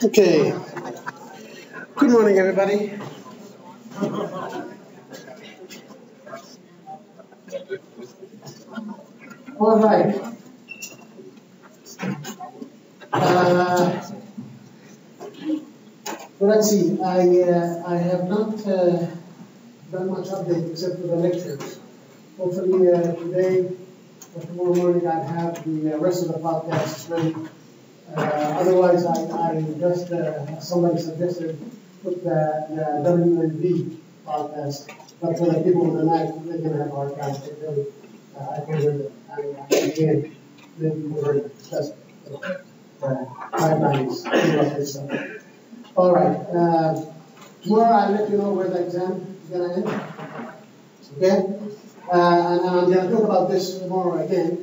Okay. Good morning, everybody. All right. Well, let's see. I have not done much update except for the lectures. Hopefully today or tomorrow morning I have the rest of the podcasts ready. Otherwise, I just, somebody suggested, put the WNV podcast, but for the people in the night, they're going to have a hard time. I consider again, maybe we're just guidelines. All right. Tomorrow I'll let you know where the exam is going to end. Okay? And I'm going to talk about this tomorrow again,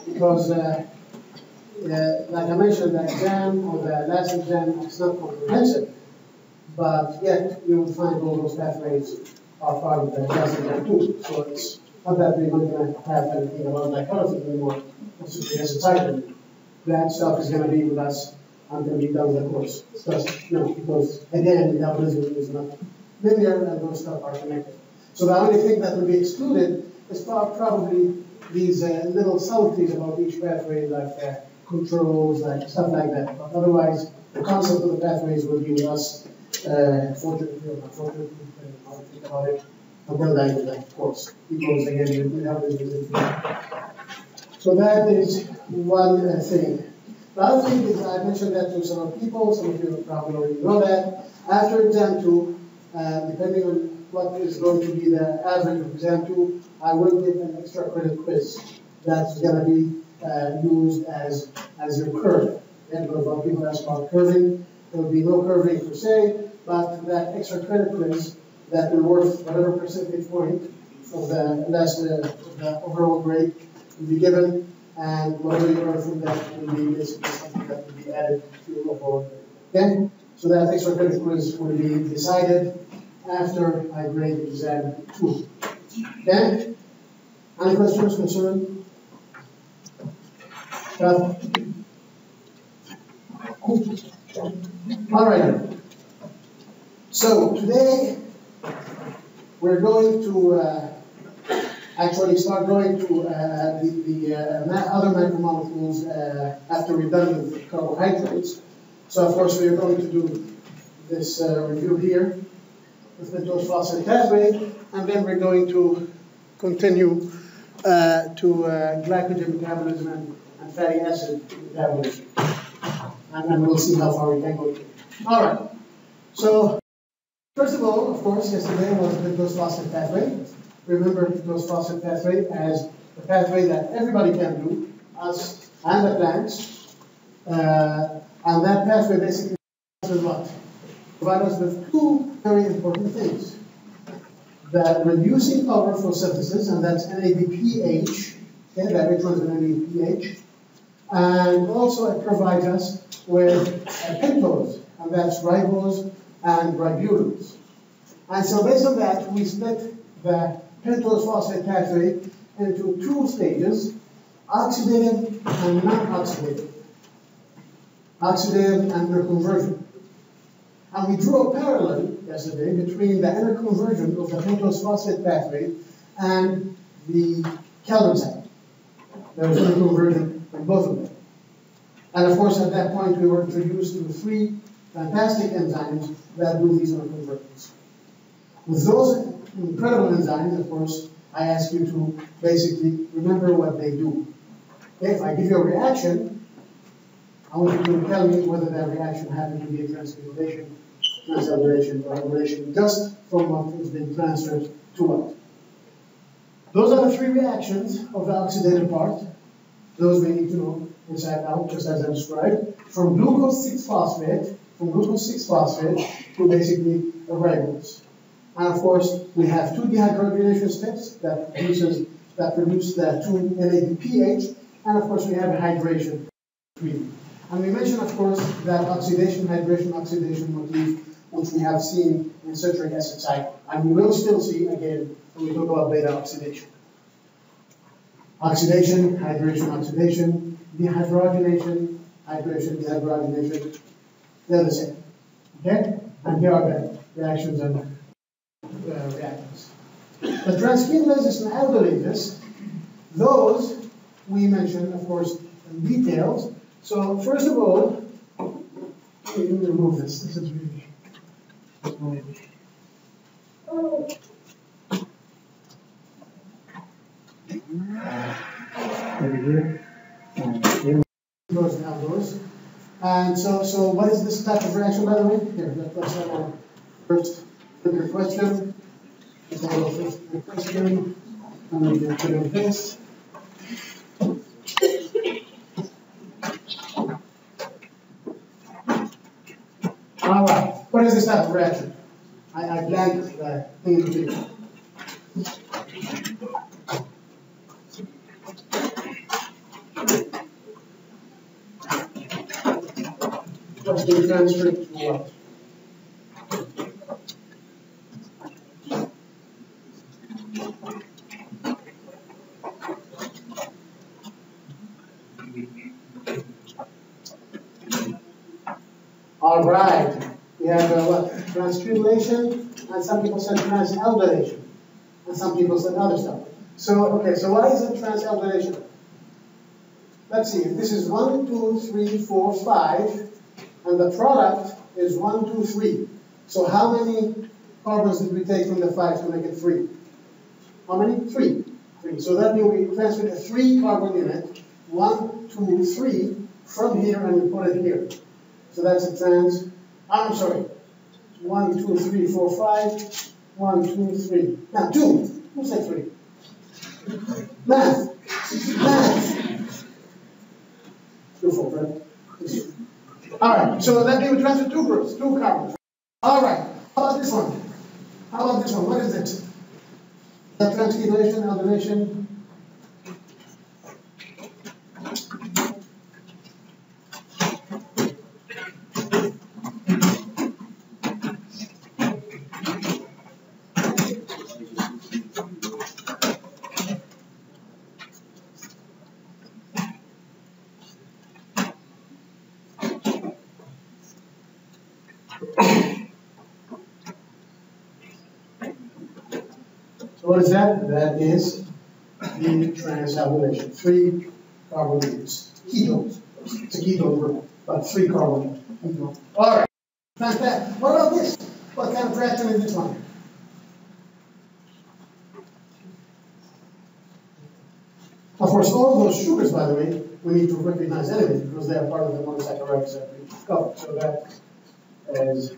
because like I mentioned, the exam or the last exam is not comprehensive, but yet you will find all those pathways are part of the last exam too. So it's not that we're not going to have anything about glycogen anymore. That stuff is going to be with us until we done the course. It's just, because again, metabolism is not linear and those stuff are connected. So the only thing that will be excluded is probably these little subtleties about each pathway, like controls, like stuff like that. But otherwise, the concept of the pathways will be with us, fortunately or unfortunately, how to think about it, until the end of that course. Because again, metabolism is infinite. So that is one thing. The other thing is, I mentioned that to some people of you probably already know that. After exam 2, depending on what is going to be the average of exam 2, I will give an extra credit quiz that's going to be used as your curve. And because when people ask about curving, there will be no curving per se, but that extra credit quiz that will worth whatever percentage point of the overall grade will be given, and whatever you earn from that will be basically something that will be added to your overall grade. Okay? So that extra credit quiz will be decided after I grade exam 2. Okay? Any questions, concerns? All right. So today we're going to actually start going to the other macromolecules after we're done with carbohydrates. So of course we are going to do this review here with the pentose phosphate pathway, and then we're going to continue to glycogen metabolism and fatty acid metabolism. And we'll see how far we can go. All right. So first of all, of course, yesterday was the pentose phosphate pathway. Remember the pentose phosphate pathway as the pathway that everybody can do, us and the plants. And that pathway basically does what? Provide us with two very important things. The reducing power for synthesis, and that's NADPH. Okay, that which one's NADPH. And also it provides us with pentose, and that's ribose and ribulose. And so based on that, we split the pentose phosphate pathway into two stages, oxidative and non-oxidative. Oxidative and interconversion. And we drew a parallel yesterday between the interconversion of the pentose phosphate pathway and the Calvin cycle. There was interconversion in both of them. And of course, at that point, we were introduced to 3 fantastic enzymes that do these interconversions. With those incredible enzymes, of course, I ask you to basically remember what they do. Okay, if I give you a reaction, I want you to tell me whether that reaction happened to be a transmembrane, transablation, or ablation, just from what has been transferred to what. Those are the 3 reactions of the oxidative part. Those we need to know inside out, just as I described. From glucose 6-phosphate, to basically a ribose. And of course, we have 2 dehydrogenation steps that produce the 2 NADPH, and of course we have a hydration. And we mentioned, of course, that oxidation, hydration, oxidation motif which we have seen in citric acid cycle. And we will still see again when we talk about beta oxidation. Oxidation, hydration, oxidation, dehydrogenation, hydration, dehydrogenation, they're the same. Okay? And here are the reactions and reactants. The transkinases and aldolases, those we mentioned, of course, in details. So first of all, let me remove this. This is really maybe here. Those and aldose. And so what is this type of reaction, by the way? Here, let's have our first question. Let's have our first question. I'm going to put in this. All right. What is this type of reaction? I blanked the thing in between. What's being transferred to what? All right. We have what? Transcremation, and some people said transaldolation, and some people said other stuff. So, okay, so what is a transaldolation? Let's see. This is 1, 2, 3, 4, 5. And the product is 1, 2, 3. So how many carbons did we take from the 5 to make it 3? How many? 3. 3. So that means we transferred a 3 carbon unit, 1, 2, 3, from here and we put it here. So that's a trans, I'm sorry, 1, 2, 3, 4, 5, 1, 2, 3. Now 2. Who said 3? Math. Math. 2, 4, right? All right, so that means we transfer 2 groups, 2 carbons. All right, how about this one? How about this one? What is it? The transcremation, aldolation. So what is that? That is the transaldolation. 3 carbon units. Ketones. It's a ketone group, but 3 carbon ketone. All right. Fantastic. What about this? What kind of reaction is this one? Of course, all those sugars, by the way, we need to recognize anyway because they are part of the monosaccharides that we covered. So that is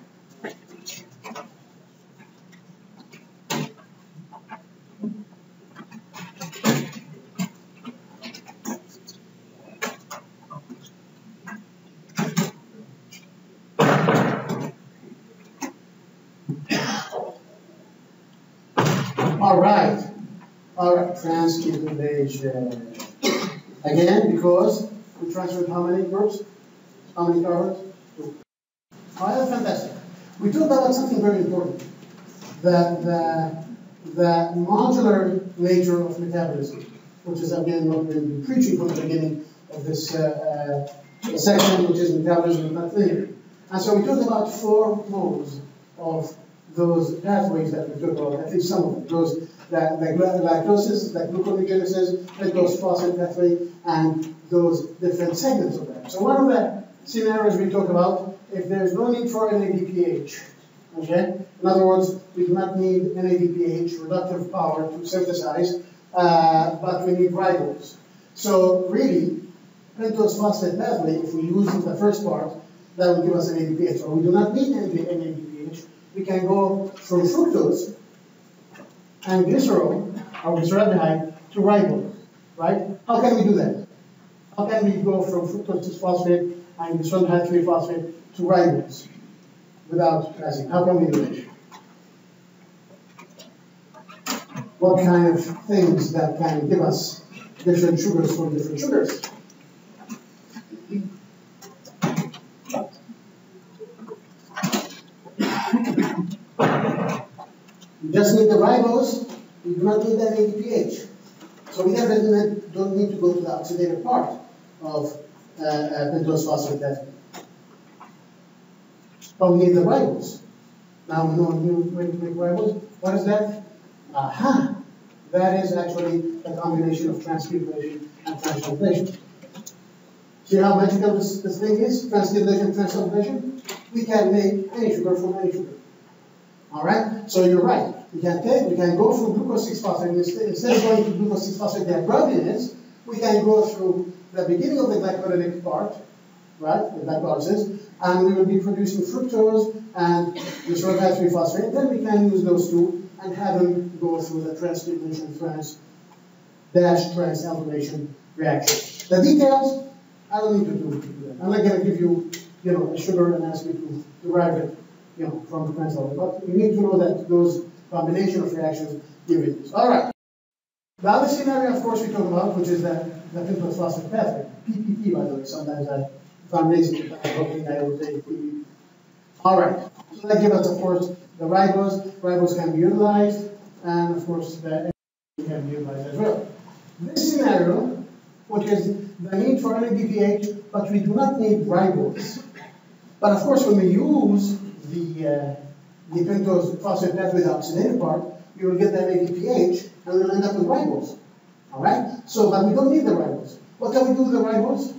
all right, transcremation. Again, because we transferred how many groups? How many carbons? 2. Oh, that's fantastic. We talked about something very important. The modular nature of metabolism, which is again what we've been preaching from the beginning of this section, which is metabolism is not linear. And so we talked about 4 modes of those pathways that we talked about, at least some of them. Those the glycolysis, the gluconeogenesis, glucose phosphate pathway, and those different segments of that. So one of the scenarios we talk about, if there's no need for NADPH, okay? In other words, we do not need NADPH, reductive power, to synthesize, but we need ribose. So really, pentose phosphate pathway, if we use the first part, that will give us NADPH. So we do not need NADPH. We can go from fructose and glycerol, or glyceraldehyde, to ribose, right? How can we do that? How can we go from fructose 6-phosphate and glyceraldehyde 3-phosphate to ribose without passing? How can we do it? What kind of things that can give us different sugars for different sugars? We just need the ribose, we do not need that ADPH. So we definitely don't need to go to the oxidative part of pentose phosphate ethylene. But we need the ribose. Now we know new way to make ribose. What is that? Aha! That is actually a combination of transcarbonation and translation. See how magical this thing is? Transcarbonation, translation. We can make any sugar from any sugar. Alright? So you're right. We can go through glucose 6-phosphate. Instead of going to glucose 6-phosphate, the protein is, we can go through the beginning of the glycolytic part, right? The glycolysis, and we will be producing fructose and glycerol 3-phosphate. Then we can use those two and have them go through the transcarbonation transalkylation reaction. The details, I don't need to do that. I'm not going to give you, a sugar and ask you to derive it, from the transalkyl. But you need to know that those combination of reactions give it this. All right. The other scenario, of course, we talk about, which is the pentose phosphate pathway. PPP, by the way. Sometimes if I'm lazy, I will say PPP. All right. So that gives us, of course, the ribose. Ribose can be utilized, and of course, the can be utilized as well. This scenario, which is the need for NADPH, but we do not need ribose. But of course, when we use the pentose phosphate pathway, the oxidative part, you will get that NADPH, and we'll end up with ribose. All right? So, but we don't need the ribose. What can we do with the ribose?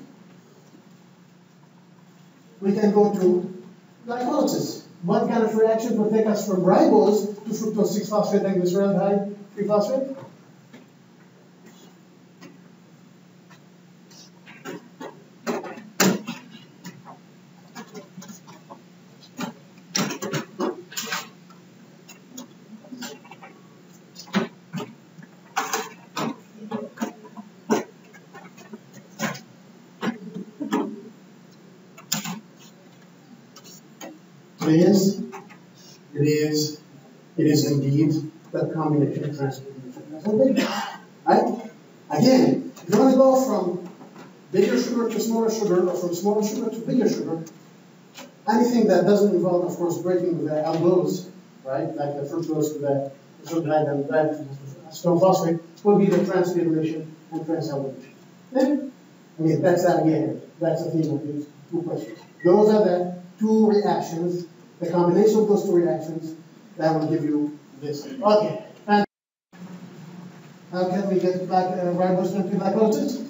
We can go to glycolysis. What kind of reaction will take us from ribose to fructose 6-phosphate and glycerol 3-phosphate? It is indeed the combination of transcarbonation. Right? Again, if you want to go from bigger sugar to smaller sugar, or from smaller sugar to bigger sugar, anything that doesn't involve, of course, breaking the aldose, right, like the fructose to the sugar and that stone phosphate, will be the transcarbonation and transalkylation. Then, that's that again. That's the theme of these two questions. Those are the two reactions. The combination of those two reactions that will give you this. Okay. And how can we get back ribose to glycolysis?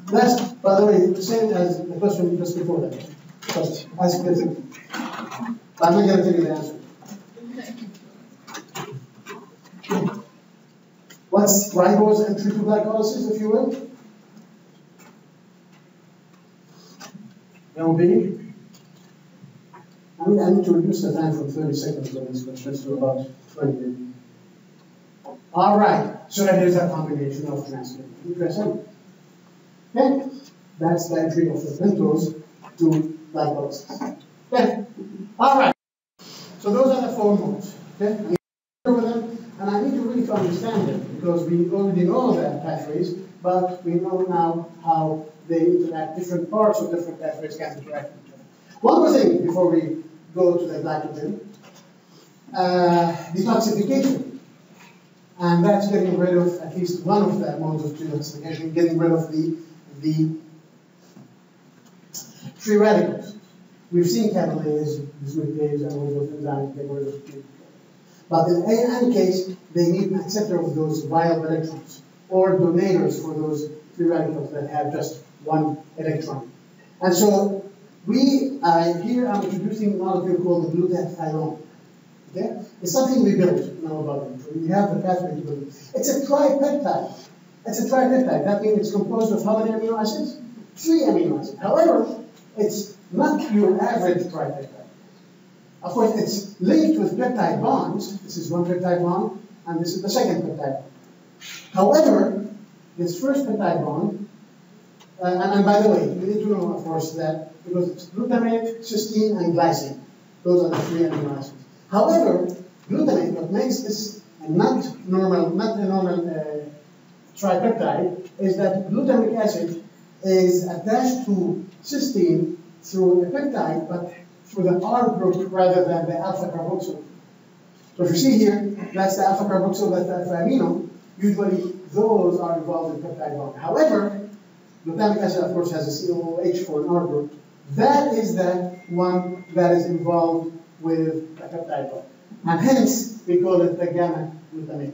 That's, by the way, the same as the question just before that. Just ask it. But I'm not going to tell you the answer. What's ribose entry to glycolysis, if you will? No biggie? I need to reduce the time from 30 seconds on these questions to about 20 minutes. All right, so that is a combination of transcarbonation. Okay, that's the entry of the pentose to glycolysis. Okay, all right. So those are the four modes. Okay, I need to with them, and I need to really understand them because we already know the pathways, but we know now how they interact. Different parts of different pathways can interact with each other. One more thing before we go to the glycogen, detoxification. And that's getting rid of at least one of the modes of detoxification, getting rid of the free radicals. We've seen catalase, dismutase, and all those enzymes get rid of free. But in any case, they need an acceptor of those wild electrons, or donators for those free radicals that have just one electron. And so here I'm introducing a molecule called the glutathione. Okay? It's something we built in our body. We have the pathway to build it. It's a tripeptide. That means it's composed of how many amino acids? 3 amino acids. However, it's not your average tripeptide. Of course, it's linked with peptide bonds. This is one peptide bond, and this is the second peptide bond. However, this first peptide bond, and by the way, you need to know, of course, that because it's glutamate, cysteine, and glycine. Those are the 3 amino acids. However, glutamate, what makes this not a normal tripeptide, is that glutamic acid is attached to cysteine through a peptide, but through the R group rather than the alpha carboxyl. So if you see here, that's the alpha carboxyl, that's the alpha amino. Usually those are involved in peptide bond. However, glutamic acid, of course, has a COOH for an R group. That is the one that is involved with the peptide bond. And hence, we call it the gamma glutamate,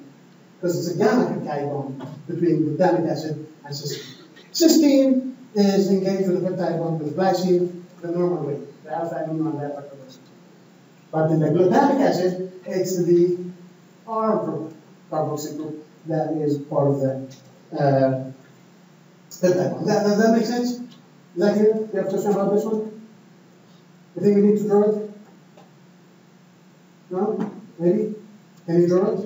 because it's a gamma peptide bond between glutamic acid and cysteine. Cysteine is engaged with the peptide bond with glycine the normal way, the alpha amino and the alpha carboxyl. But in the glutamic acid, it's the R group, carboxyl group, that is part of the peptide bond. Does that make sense? Is that clear? Do you have a question about this one? You think we need to draw it? No? Maybe? Can you draw it?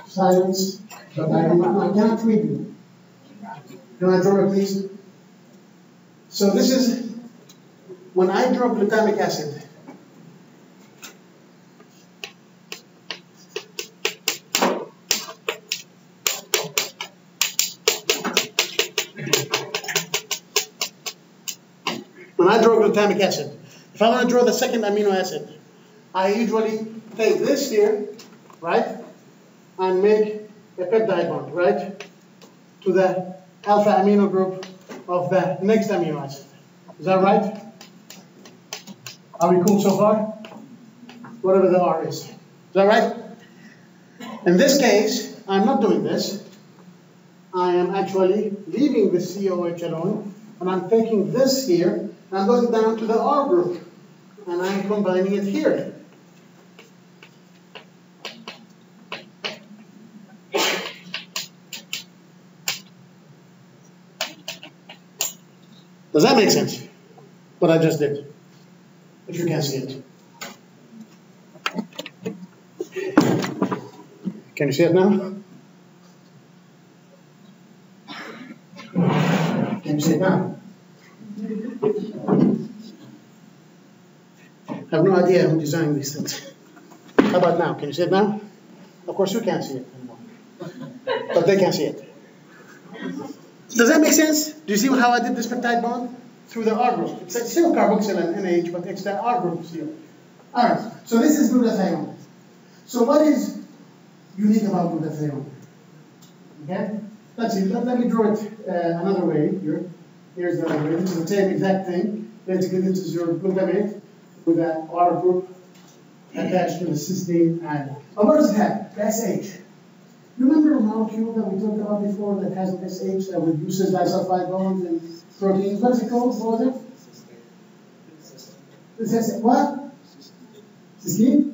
Silence. But I cannot read you. Can I draw it, please? So this is, when I draw glutamic acid, glutamic acid. If I want to draw the second amino acid, I usually take this here, right, and make a peptide bond, right, to the alpha amino group of the next amino acid. Is that right? Are we cool so far? Whatever the R is. Is that right? In this case, I'm not doing this. I am actually leaving the COH alone, and I'm taking this here, and I'm going down to the R group, and I'm combining it here. Does that make sense? What I just did? If you can see it. Can you see it now? Can you see it now? I have no idea who designed these things. How about now? Can you see it now? Of course you can't see it anymore. But they can see it. Does that make sense? Do you see how I did this peptide bond? Through the R group. It's still carboxyl and NH, but it's the R group still. Alright, so this is glutathione. So what is unique about glutathione? Okay? Let's see, let me draw it another way here. Here's the other way. This is the same exact thing. Basically, this is your glutamate with that R group attached to the cysteine and what does it have? The SH. You remember a molecule that we talked about before that has an SH that reduces disulfide bonds and proteins? What is it called? What was it? It says what? Cysteine?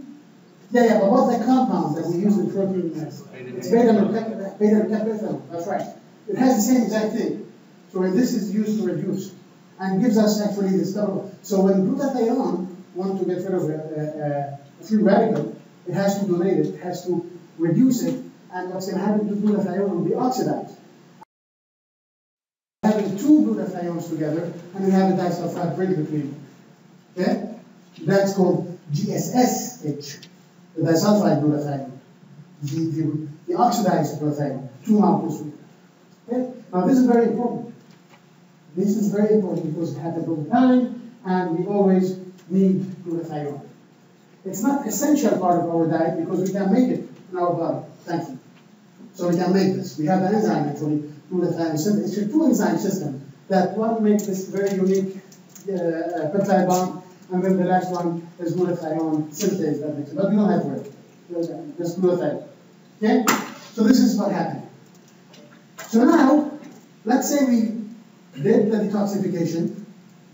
Yeah, but what's the compound that we use in protein? It's beta-mercaptan. That's right. It has the same exact thing. So when this is used to reduce and gives us actually this double. So when glutathione wants to get rid of a free radical, it has to donate it, it has to reduce it, and what's going to happen to glutathione will be oxidized. Having two glutathiones together, and we have a disulfide bridge between them. Okay? That's called GSSH, the disulfide glutathione, the oxidized glutathione, two molecules. Okay? Now this is very important. This is very important because it happens all the time, and we always need glutathione. It's not an essential part of our diet because we can make it in our body, thankfully. So we can make this. We have an enzyme actually, glutathione synthase. It's a two-enzyme system that one makes this very unique peptide bond, and then the last one is glutathione synthase that makes it. But we don't have to worry. Just glutathione. Okay? So this is what happened. So now, let's say we did the detoxification.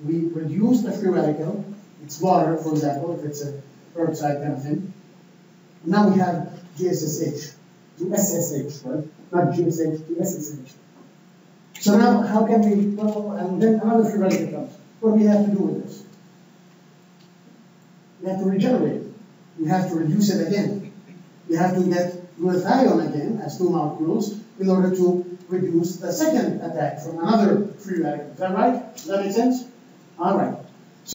We reduced the free radical. It's water, for example, if it's a peroxide kind of thing. Now we have GSSH, GSSH, right? Not GSH, GSSH. So now, how can we, well, and then another free radical comes. What do we have to do with this? We have to regenerate it. We have to reduce it again. We have to get glutathione again as two molecules in order to reduce the second attack from another free radical. Is that right? Does that make sense? All right. So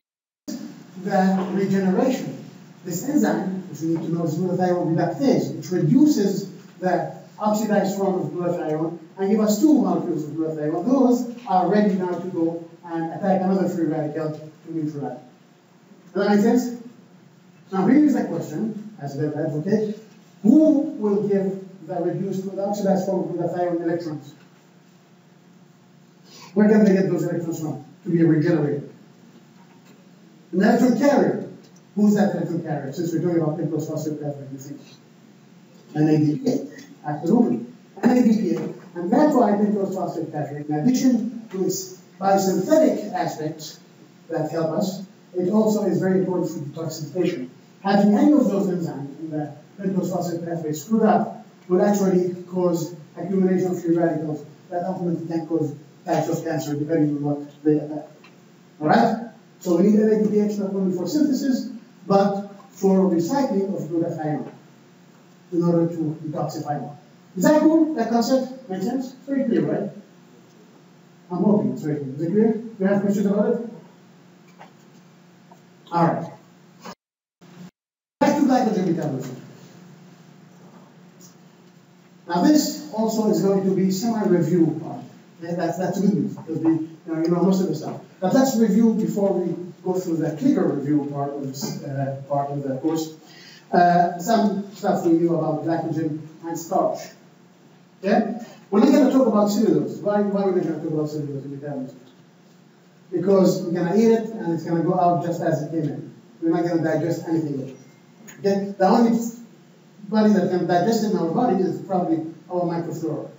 the regeneration. This enzyme, which we need to know, is glutathione reductase, which reduces the oxidized form of glutathione and give us 2 molecules of glutathione. Those are ready now to go and attack another free radical to neutralize. Does that make sense? Now here is the question, as a advocate, who will give the reduced, the oxidized form of glutathione electrons? Where can they get those electrons from to be regenerated? An electron carrier. Who's that electron carrier? Since we're talking about pentose phosphate pathway, you think? An ADPA. Absolutely. An ADPA. And that's why pentose phosphate pathway, in addition to its biosynthetic aspects that help us, it also is very important for detoxification. Having any of those enzymes in the pentose phosphate pathway screwed up will actually cause accumulation of free radicals that ultimately can cause types of cancer depending on what they attack. Alright? So we need NADPH not only for synthesis, but for recycling of glutathione in order to detoxify more. Is that cool? That concept? Makes sense? Very clear, right? I'm hoping it's very clear. Is it clear? Do you have questions about it? Alright. Back to glycogen metabolism. Now this also is going to be semi-review part. Yeah, that's good news because you know most of the stuff. But let's review before we go through the clicker review part of this part of the course. Some stuff we knew about glycogen and starch. Yeah, we're not going to talk about cellulose. Why are we not going to talk about cellulose in metabolism? Because we're going to eat it and it's going to go out just as it came in. We're not going to digest anything of it. Okay, the only body that can digest it in our body is probably our microflora.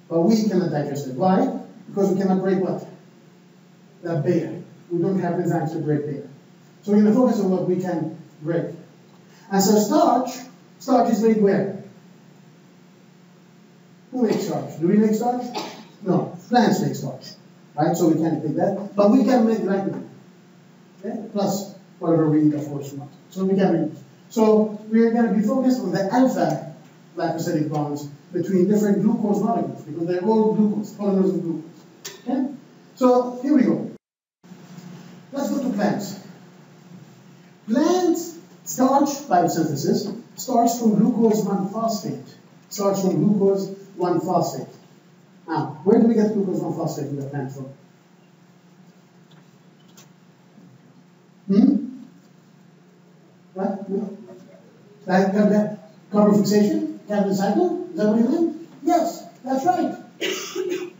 But we cannot digest it. Why? Because we cannot break what? The beta. We don't have enzymes to break beta. So we're going to focus on what we can break. And so starch is made where? Who makes starch? Do we make starch? No. Plants make starch. Right? So we can't take that. But we can make glycogen. Okay? Plus whatever we eat, of course, not. So we can make it. So we're going to be focused on the alpha glycosidic bonds between different glucose molecules because they're all glucose, polymers of glucose. Okay? So here we go. Let's go to plants. Plants starch biosynthesis starts from glucose 1-phosphate. Starts from glucose 1-phosphate. Now, where do we get glucose 1-phosphate in the plant from? What? No. Carbon fixation? Carbon cycle? Is that what you mean? Yes, that's right.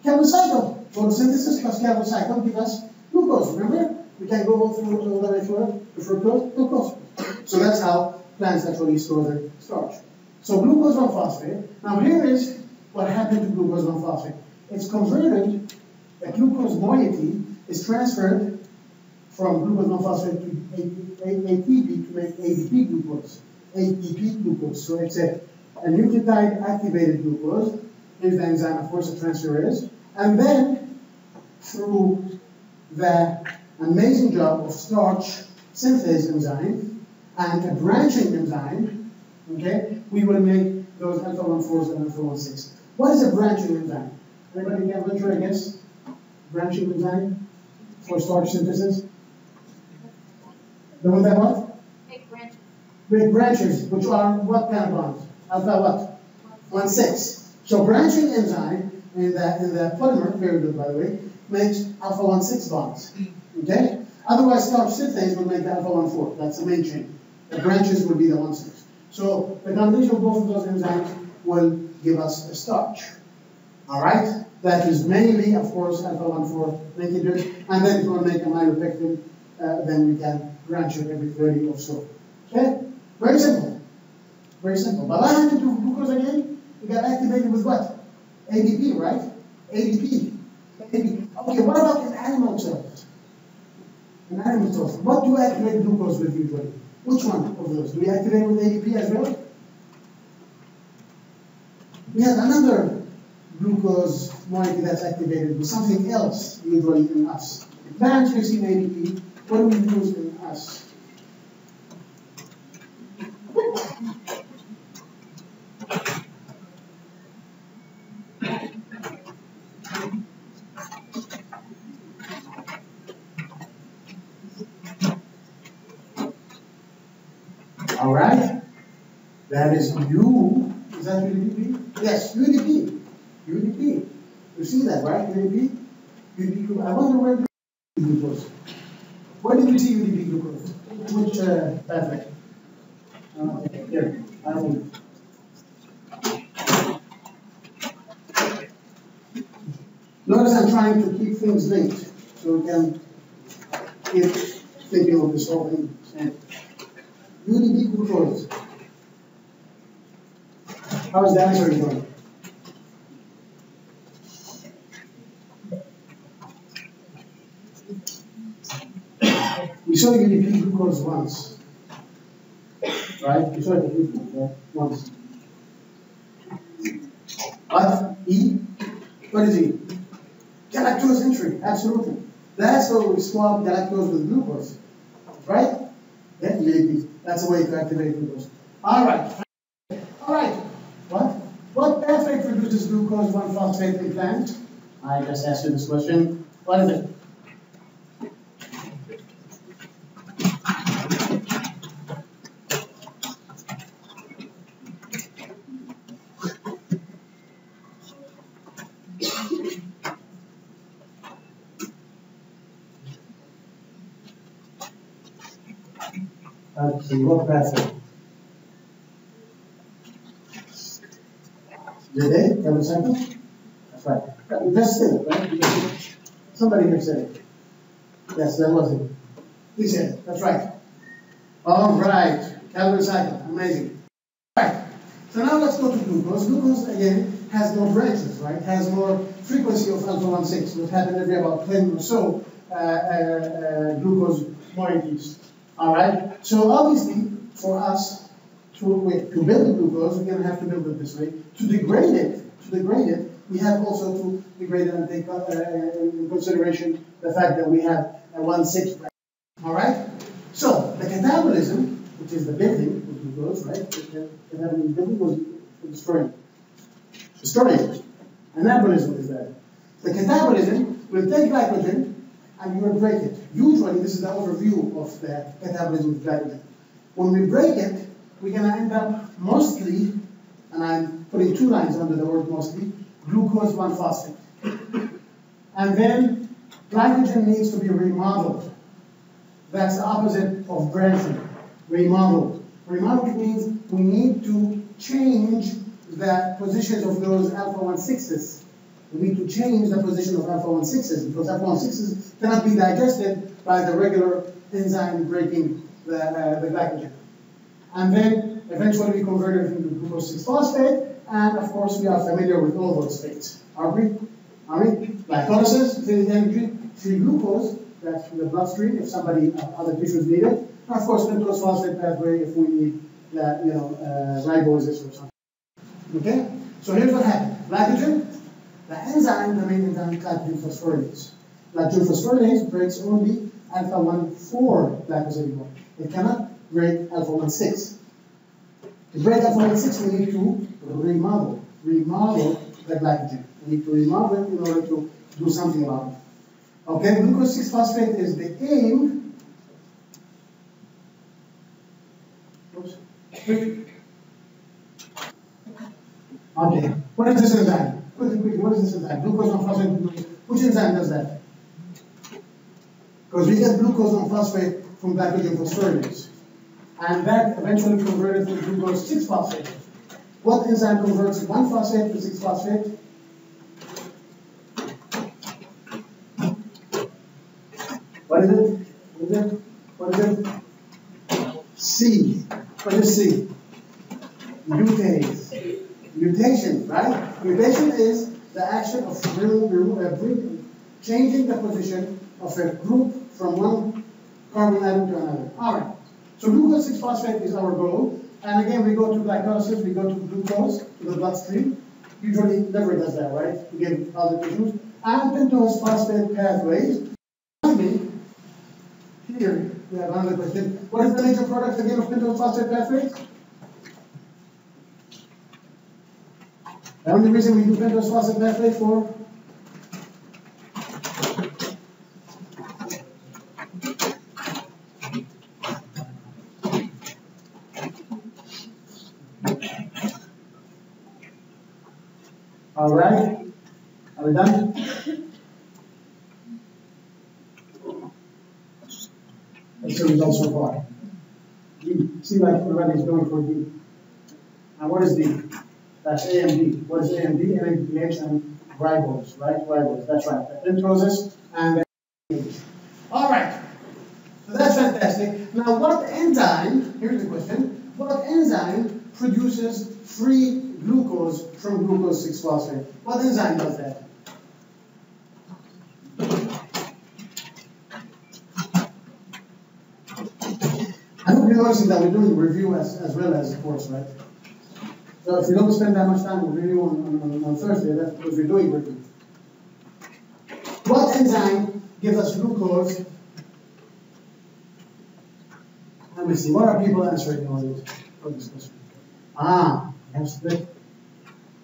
Carbon cycle. Photosynthesis plus carbon cycle give us glucose. Remember? We can go all through all the way through the fructose, glucose. So that's how plants actually store their starch. So glucose 1-phosphate. Now here is what happened to glucose 1-phosphate. It's converted, the glucose moiety is transferred from glucose 1-phosphate to ATP to make ADP glucose. ATP glucose. So it's a nucleotide activated glucose. Here's the enzyme, of course, the transferase. And then through the amazing job of starch synthase enzyme and a branching enzyme, okay, we will make those alpha 1,4s and alpha 1,6. What is a branching enzyme? Anybody can venture a guess? Branching enzyme for starch synthesis? The one that what? Big branches. Big branches, which are what kind of bonds? Alpha what? 1,6. So branching enzyme in the polymer, very good by the way, makes alpha 1,6 bonds. Okay? Otherwise, starch synthase will make the alpha 1,4. That's the main chain. The branches will be the 1,6. So the combination of both of those enzymes will give us a starch. Alright? That is mainly, of course, alpha 1,4 linkages. And then if you want to make a myelopectin, then we can branch it every 30 or so. Okay? Very simple. Very simple. But what happened to glucose again? We got activated with what? ADP, right? ADP. Okay, what about in animal cells? In animal cells, what do we activate glucose with usually? Which one of those? Do we activate with ADP as well? We have another glucose molecule that's activated with something else, usually in us. In plants, we see ADP. What do we use in us? All right, that is U. Is that really big? Yes, UDP. UDP. You see that, right? UDP. UDP. I wonder where the glucose. Where did you see UDP glucose? Which pathway? Here. I don't. Notice I'm trying to keep things linked so we can keep thinking of this whole thing. UDP glucose. How is the answer going? We saw UDP glucose once, right? We saw it right? Once. What? E? What is E? Galactose entry, absolutely. That's where we swap galactose with glucose, right? Yeah, UDP. That's a way to activate glucose. All right. All right. What? What pathway produces glucose 1-phosphate in plants? I just asked you this question. What is it? Let's see, what pathway? Did they? Have a second? That's right. Just say it, right? Somebody here said it. Yes, that was it. He said it. That's right. All right. Calvin cycle. Amazing. All right. So now let's go to glucose. Glucose, again, has more branches, right? Has more frequency of alpha-1,6. It would happen every about 10 or so glucose moieties. All right. So obviously, for us to build the glucose, we're going to have to build it this way. To degrade it, we have also to degrade it and take in consideration the fact that we have a 1,6 branch. All right. So the catabolism, which is the building of glucose, right? The catabolism building was destroying. Anabolism is that. The catabolism will take glycogen and you will break it. Usually, this is the overview of the catabolism of glycogen. When we break it, we're going to end up mostly, and I'm putting 2 lines under the word mostly, glucose 1-phosphate. And then glycogen needs to be remodeled. That's the opposite of branching. Remodeled. Remodeled means we need to change the positions of those alpha-1,6s. We need to change the position of alpha-1,6s because alpha-1,6s cannot be digested by the regular enzyme breaking the glycogen. And then eventually we convert it into glucose 6-phosphate, and of course we are familiar with all those states. Are we? Glycolysis, feeding energy, free glucose, that's from the bloodstream if somebody other tissues need it. And of course pentose phosphate pathway if we need that, ribolysis or something. Okay? So here's what happened. Glycogen, the enzyme, the main enzyme, glycogen phosphorylase. Glycogen phosphorylase breaks only alpha-1,4 glycosylated. It cannot break alpha-1,6. To break alpha-1,6, we need to remodel the glycogen. We need to remodel it in order to do something about it. Okay, glucose 6-phosphate is the aim. Oops. Okay, what is this enzyme? Quickly, what is this enzyme? Glucose 1-phosphate. Which enzyme does that? Because we get glucose 1-phosphate from glycogen phosphorylase. And that eventually converted to glucose 6-phosphate. What enzyme converts 1-phosphate to 6-phosphate? What is it? What is it? C. What is C? Mutase. Mutation, right? Mutation is the action of changing the position of a group from one carbon atom to another. All right. So glucose 6-phosphate is our goal. And again, we go to glycolysis, we go to glucose, to the bloodstream. Usually liver does that, right? To give other tissues. And pentose phosphate pathways. Here, we have another question. What is the major product again of pentose phosphate pathways? The only reason we do pentose phosphate pathway for Are we done? That's the result so far. D. See, like everybody is going for D. Now, what is D? That's A and B. What is A and B? NADPH and ribose, right? Ribose, that's right. The introses and the all right. So that's fantastic. Now, what enzyme, here's the question, what enzyme produces free glucose from glucose 6-phosphate? What enzyme does that? I hope you're noticing that we're doing review as well as course, right? So if we don't spend that much time with review on Thursday, that's because we're doing review. What enzyme gives us glucose? Let me see, what are people answering on this question? Yes, split.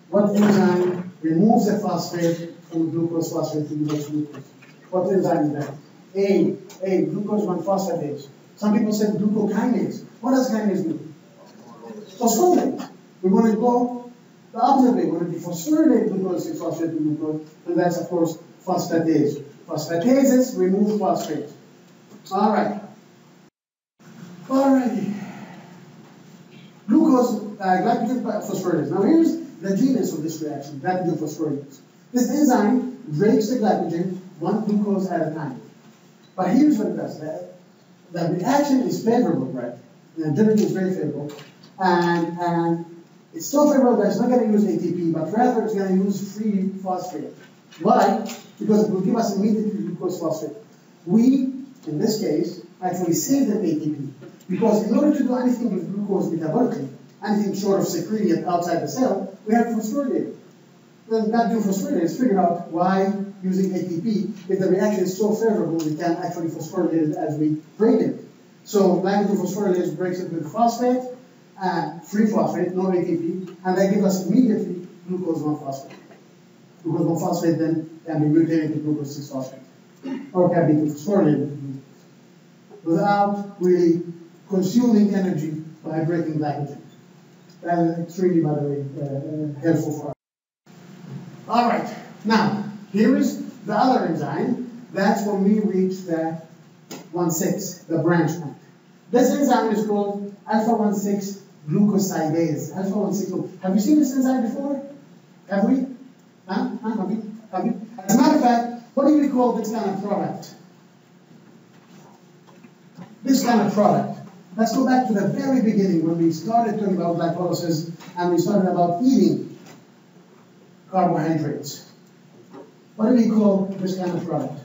What enzyme removes the phosphate from glucose phosphate to give us glucose? What enzyme is that? A, glucose 1-phosphatase. Some people said glucokinase. What does kinase do? Phosphorylate. We want to go the opposite way. We want to dephosphorylate glucose 6-phosphate to glucose, and that's, of course, phosphatase. Phosphatases remove phosphate. All right. Alrighty. Glucose, glycogen phosphorylase. Now here's the genus of this reaction, glycogen phosphorylase. This enzyme breaks the glycogen one glucose at a time. But here's what it does. The reaction is favorable, right? The ability is very favorable. And it's so favorable that it's not going to use ATP, but rather it's going to use free phosphate. Why? Because it will give us immediately glucose phosphate. We, in this case, actually save the ATP. Because in order to do anything with glucose metabolically, anything short of secreting it outside the cell, we have to phosphorylate it. Then that phosphorylase figured out why using ATP, if the reaction is so favorable, we can actually phosphorylate it as we break it. So glycogen phosphorylase breaks it with phosphate, free phosphate, no ATP, and that gives us immediately glucose 1-phosphate. Glucose 1-phosphate then can be mutated to glucose 6-phosphate, or can be phosphorylated without really consuming energy by breaking glycogen. That is extremely, by the way, helpful for us. All right, now, here is the other enzyme. That's when we reach the 1,6, the branch point. This enzyme is called alpha-1,6 glucosidase. Alpha-1,6. Have you seen this enzyme before? Have we? Have we? As a matter of fact, what do we call this kind of product? This kind of product. Let's go back to the very beginning when we started talking about glycolysis and we started about eating carbohydrates. What do we call this kind of product?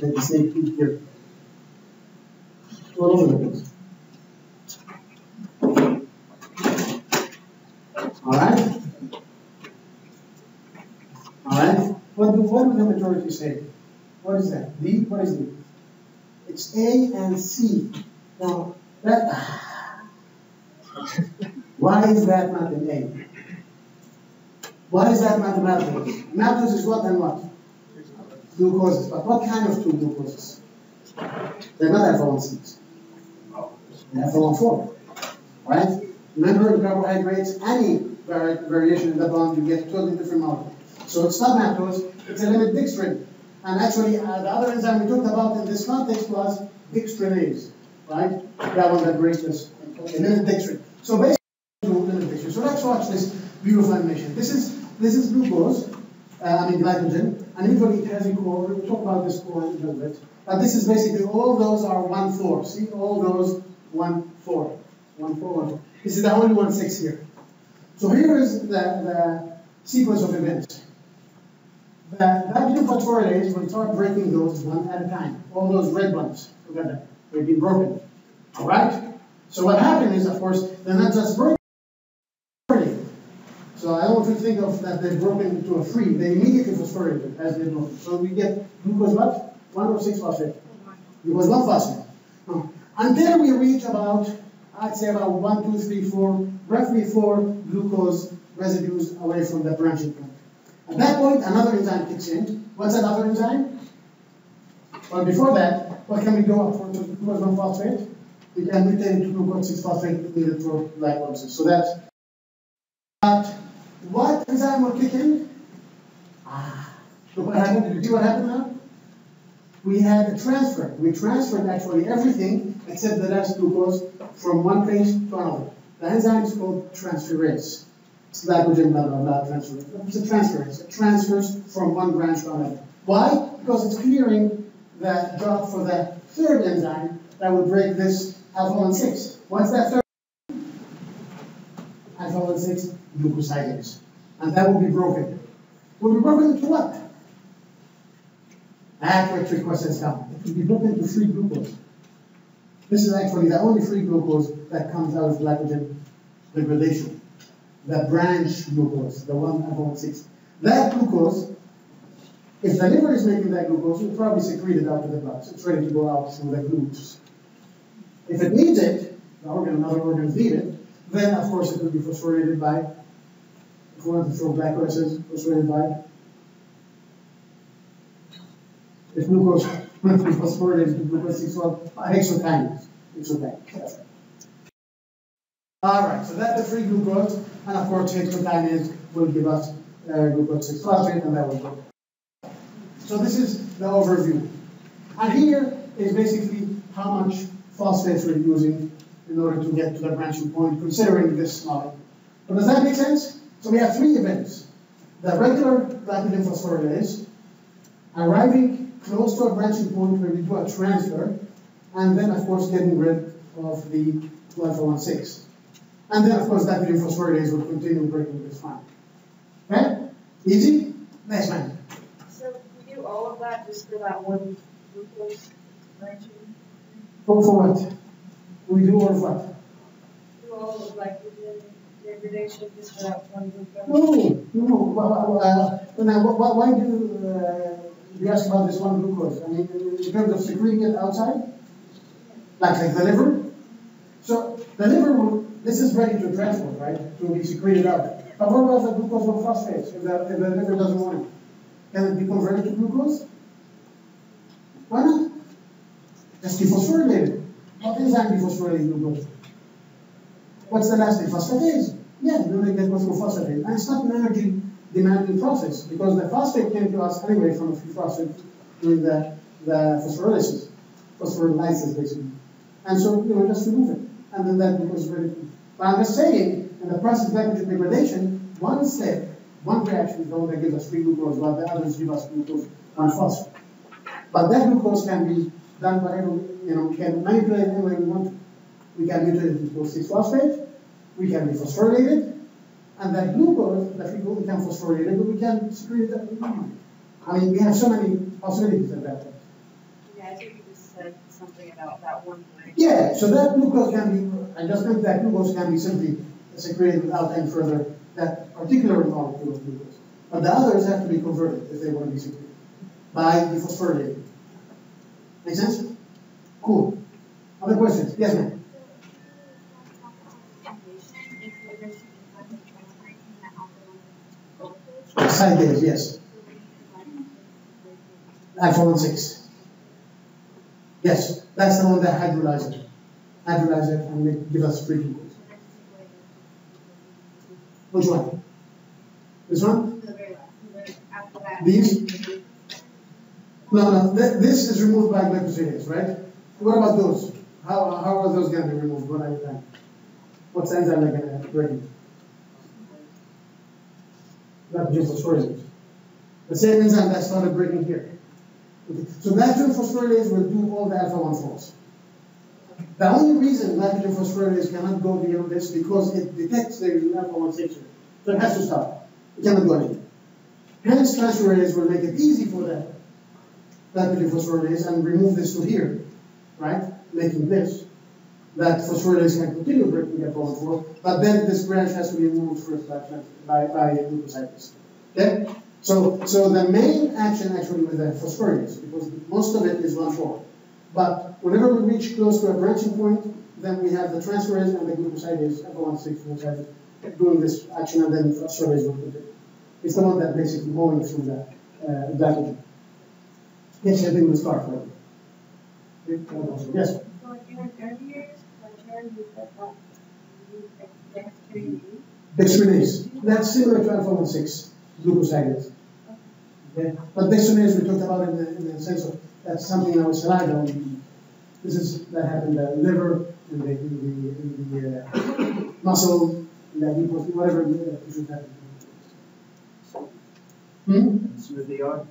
Let me say here. All over the place. Alright? Alright? What do the majority say? What is that? D? What is D? It's A and C. Now, why is that not an A? Why is that mathematical? Maltose is what and what? Glucoses. But what kind of two glucoses? They're not alpha-1,6. They're alpha-1,4. Right? Remember, in carbohydrates, any variation in the bond, you get totally different molecule. So it's not maltose, it's a limit dextrin. And actually, the other enzyme we talked about in this context was dextrinase, right? That one that breaks this. Okay, limit dextrin. So basically, limit dextrin. So let's watch this beautiful animation. This is glucose, glycogen, and usually it has a core. We'll talk about this core in a little bit. But this is basically all those are 1,4. See, all those 1,4. 1,4, 1,4. This is the only 1,6 here. So here is the sequence of events. The glycogen phosphorylase will start breaking those one at a time. All those red ones, look at them. They've been broken. All right? So what happened is, of course, they're not just broken. So I don't want you to think of that they're broken to a free. They immediately phosphorylate as they're broken. So we get glucose what? 1 or 6 phosphate? Glucose 1 phosphate. Until we reach about, I'd say about 1, 2, 3, 4, roughly 4 glucose residues away from the branching point. At that point, another enzyme kicks in. What's that other enzyme? Well, before that, what can we go up for glucose 1-phosphate? We can mutate to glucose 6-phosphate needed for glycolysis. So that's what enzyme will kick in? Look what happened. Did you see what happened now? We had a transfer. We transferred actually everything except the last glucose from one place to another. The enzyme is called transferase. It's glycogen, blah, blah, blah, transferase. It's a transferase. It transfers from one branch to another. Why? Because it's clearing the job for the third enzyme that would break this alpha-1,6. What's that third? Alpha-1,6 glucosidase. And that will be broken. Will be broken into what? That's where trick questions come. It will be broken into free glucose. This is actually the only free glucose that comes out of glycogen degradation. The branch glucose, the one alpha-1,6. That glucose, if the liver is making that glucose, it will probably secrete it out to the blood. So it's ready to go out through the glutes. If it needs it, the organ and other organs need it, then of course it will be phosphorylated by, if we want to throw glycolysis, phosphorylated by, if glucose will be phosphorylated to glucose 6-1, hexokinase. Hexokinase. All right, so that's the free glucose, and of course hexokinase will give us glucose 6-phosphate, and that will go. So this is the overview. And here is basically how much phosphates we're using in order to get to the branching point, considering this model. But does that make sense? So we have three events. The regular glycogen phosphorylase, arriving close to a branching point where we do a transfer, and then of course getting rid of the alpha-1,6. And then of course glycogen phosphorylase will continue breaking this fine. Okay? Easy? Next man. So we do all of that just for that one glucose branching? For what? We do all of what? Do all of glycogen degradation just for that one glucose? No. Why do you ask about this one glucose? I mean, in terms of secreting it outside? Like the liver? So the liver will, this is ready to transport, right? To be secreted out. But what about the glucose 1-phosphate if the liver doesn't want it? Can it be converted to glucose? Why not? Just dephosphorylated. What enzyme dephosphorylates glucose? What's the last thing? Phosphatase. Yeah, you make that go through phosphatase. And it's not an energy demanding process because the phosphate came to us anyway from a free phosphate during the phosphorylasis basically. And so, just remove it. And then that becomes ready. But I'm just saying, in the process of glycogen degradation, one step, one reaction is the one that gives us free glucose, while the others give us glucose 1-phosphate. But that glucose can be done whatever, we can manipulate it any way we want to. We can mutate it into 6-phosphate, we can phosphorylate it, and that glucose, that we can phosphorylate it, but we can secrete it. I mean, we have so many possibilities at that point. Yeah, I think you just said something about that one thing. Yeah, so that glucose can be, I just meant that glucose can be simply secreted without any further, that particular molecule of glucose. But the others have to be converted if they want to be secreted by dephosphorylating. Make sense? Cool. Other questions? Yes, ma'am. Sidebase, yes. Alpha-1,6. Yes, that's the one that hydrolyzes it. Hydrolyze it and give us free glucose. Which one? This one? These? No, this is removed by glycosidase, right? What about those? How are those going to be removed one at a time? What's the enzyme going to break it? Glycogen phosphorylase. The same enzyme that started breaking here. Okay. So glycogen phosphorylase will do all the alpha-1,4s. The only reason glycogen phosphorylase cannot go beyond this because it detects there is an alpha-1,6. So it has to stop. It cannot go anymore. Hence, transferase will make it easy for that glycogen phosphorylase and remove this to here, right? Making this. That phosphorylase can continue breaking alpha-1,4, but then this branch has to be removed first by glucosidase. Okay? So the main action actually with the phosphorylase, because most of it is 1,4. But whenever we reach close to a branching point, then we have the transferase and the glucosidase, alpha-1,6 glucosidase, doing this action, and then phosphorylase will continue. It's the one that basically going through that glycogen. Yes, I think we'll start. Right? Yes? So in an earlier lecture, you said that you use dextrinase. Dextrinase. That's similar to alpha-1,6 glucosides. Okay? But dextrinase we talked about in the sense of that's something in our saliva. This is that happened in the liver, in the muscle, in the glucose, whatever should happen. Smooth ER?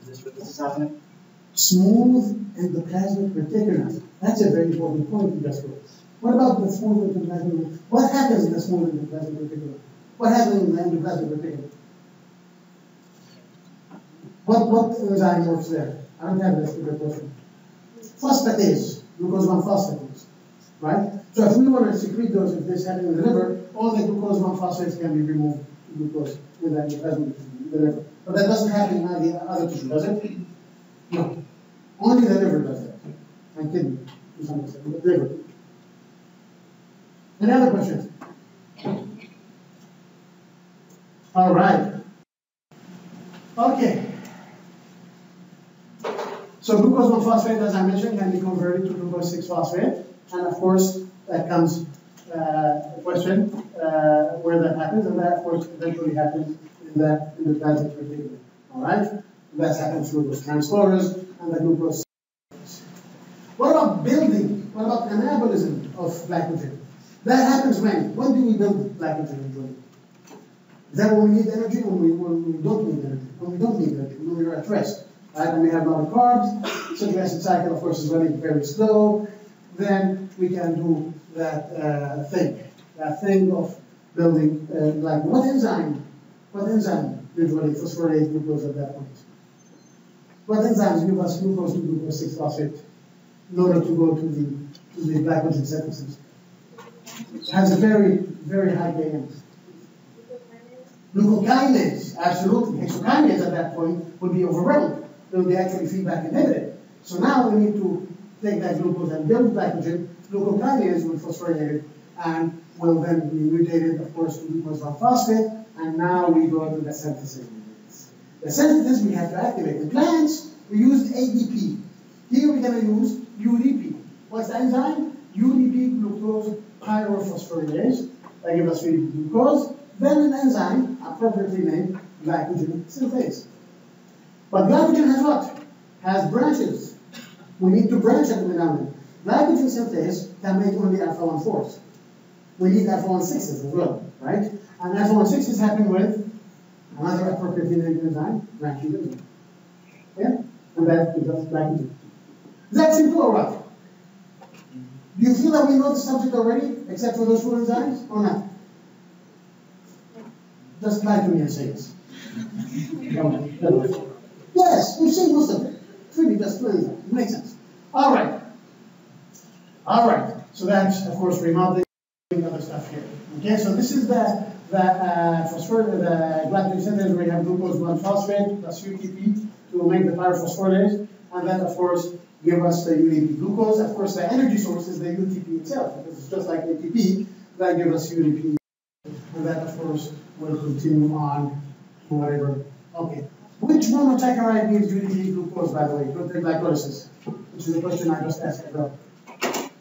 Is this what this is happening? Smooth endoplasmic reticulum. That's a very important point you just wrote. What about the smooth endoplasmic? What happens in the smooth endoplasmic reticulum? What happens in the endoplasmic reticulum? What enzyme works there? I don't have this good question. Phosphatase, glucose 1 phosphatase, right? So if we want to secrete those, if this happens in the liver, all the glucose 1 phosphates can be removed, glucose in the endoplasmic in the liver. But that doesn't happen in the other tissue, does it? No. Only the liver does that. And kidney, to some extent, the liver. Any other questions? All right. Okay. So glucose 1 phosphate, as I mentioned, can be converted to glucose 6 phosphate. And of course, that comes a question where that happens, and that of course eventually happens in the plasmic reticulum. All right? That happens through those transporters and the glucose. What about building? What about anabolism of glycogen? That happens when? When do we build glycogen usually? Is that when we need energy or when we don't need energy? When we don't need energy, when we're at rest. Right? When we have a lot of carbs, citric acid cycle, of course, is running very slow, then we can do that thing of building, like what enzyme usually phosphorylate glucose at that point? What enzymes give us glucose to glucose 6 phosphate in order to go to the glycogen synthesis? It has a very, very high gain. Glucokinase, absolutely. Hexokinase at that point would be overwhelmed. It will be actually feedback inhibited. So now we need to take that glucose and build glycogen. Glucokinase will phosphorylate it and will then be mutated, of course, to glucose 1 phosphate. And now we go to the synthesis. The synthesis we have to activate. In plants, we used ADP. Here we're going to use UDP. What's the enzyme? UDP glucose pyrophosphorylase. That gives us UDP glucose. Then an enzyme, appropriately named glycogen synthase. But glycogen has what? Has branches. We need to branch every now and then. Glycogen synthase can make only alpha-1,4s. We need alpha-1,6s as well, right? And alpha-1,6s happen with another appropriately named enzyme, branching enzyme. Yeah? And that gives us glycogen. Is that simple or what? Do you feel that we know the subject already, except for those 4 enzymes, or not? Just lie to me and say yes. Yes, we've seen most of it. It's really just 2 enzymes. It makes sense. All right. All right. So that's, of course, remodeling other stuff here. Okay, so this is the glycogen synthase where you have glucose 1 phosphate plus UTP to make the pyrophosphorylase, and that, of course, give us the UDP glucose. Of course, the energy source is the UTP itself, because it's just like ATP, that gives us UDP. And that, of course, will continue on to whatever. Okay. Which monosaccharide gives UDP glucose, by the way? Protein glycolysis, which is the question I just asked about.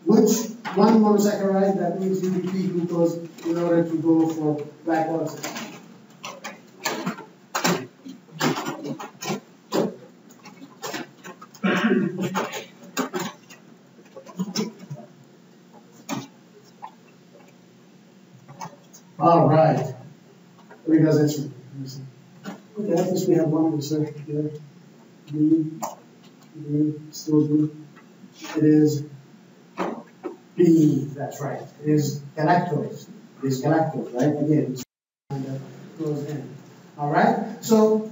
Which one monosaccharide that needs UDP glucose in order to go for glycolysis? All right. Everybody does answer. Okay, at least we have one answer here. B, still B. It is B, that's right. It is galactose. It is galactose, right? Again, and goes in. All right? So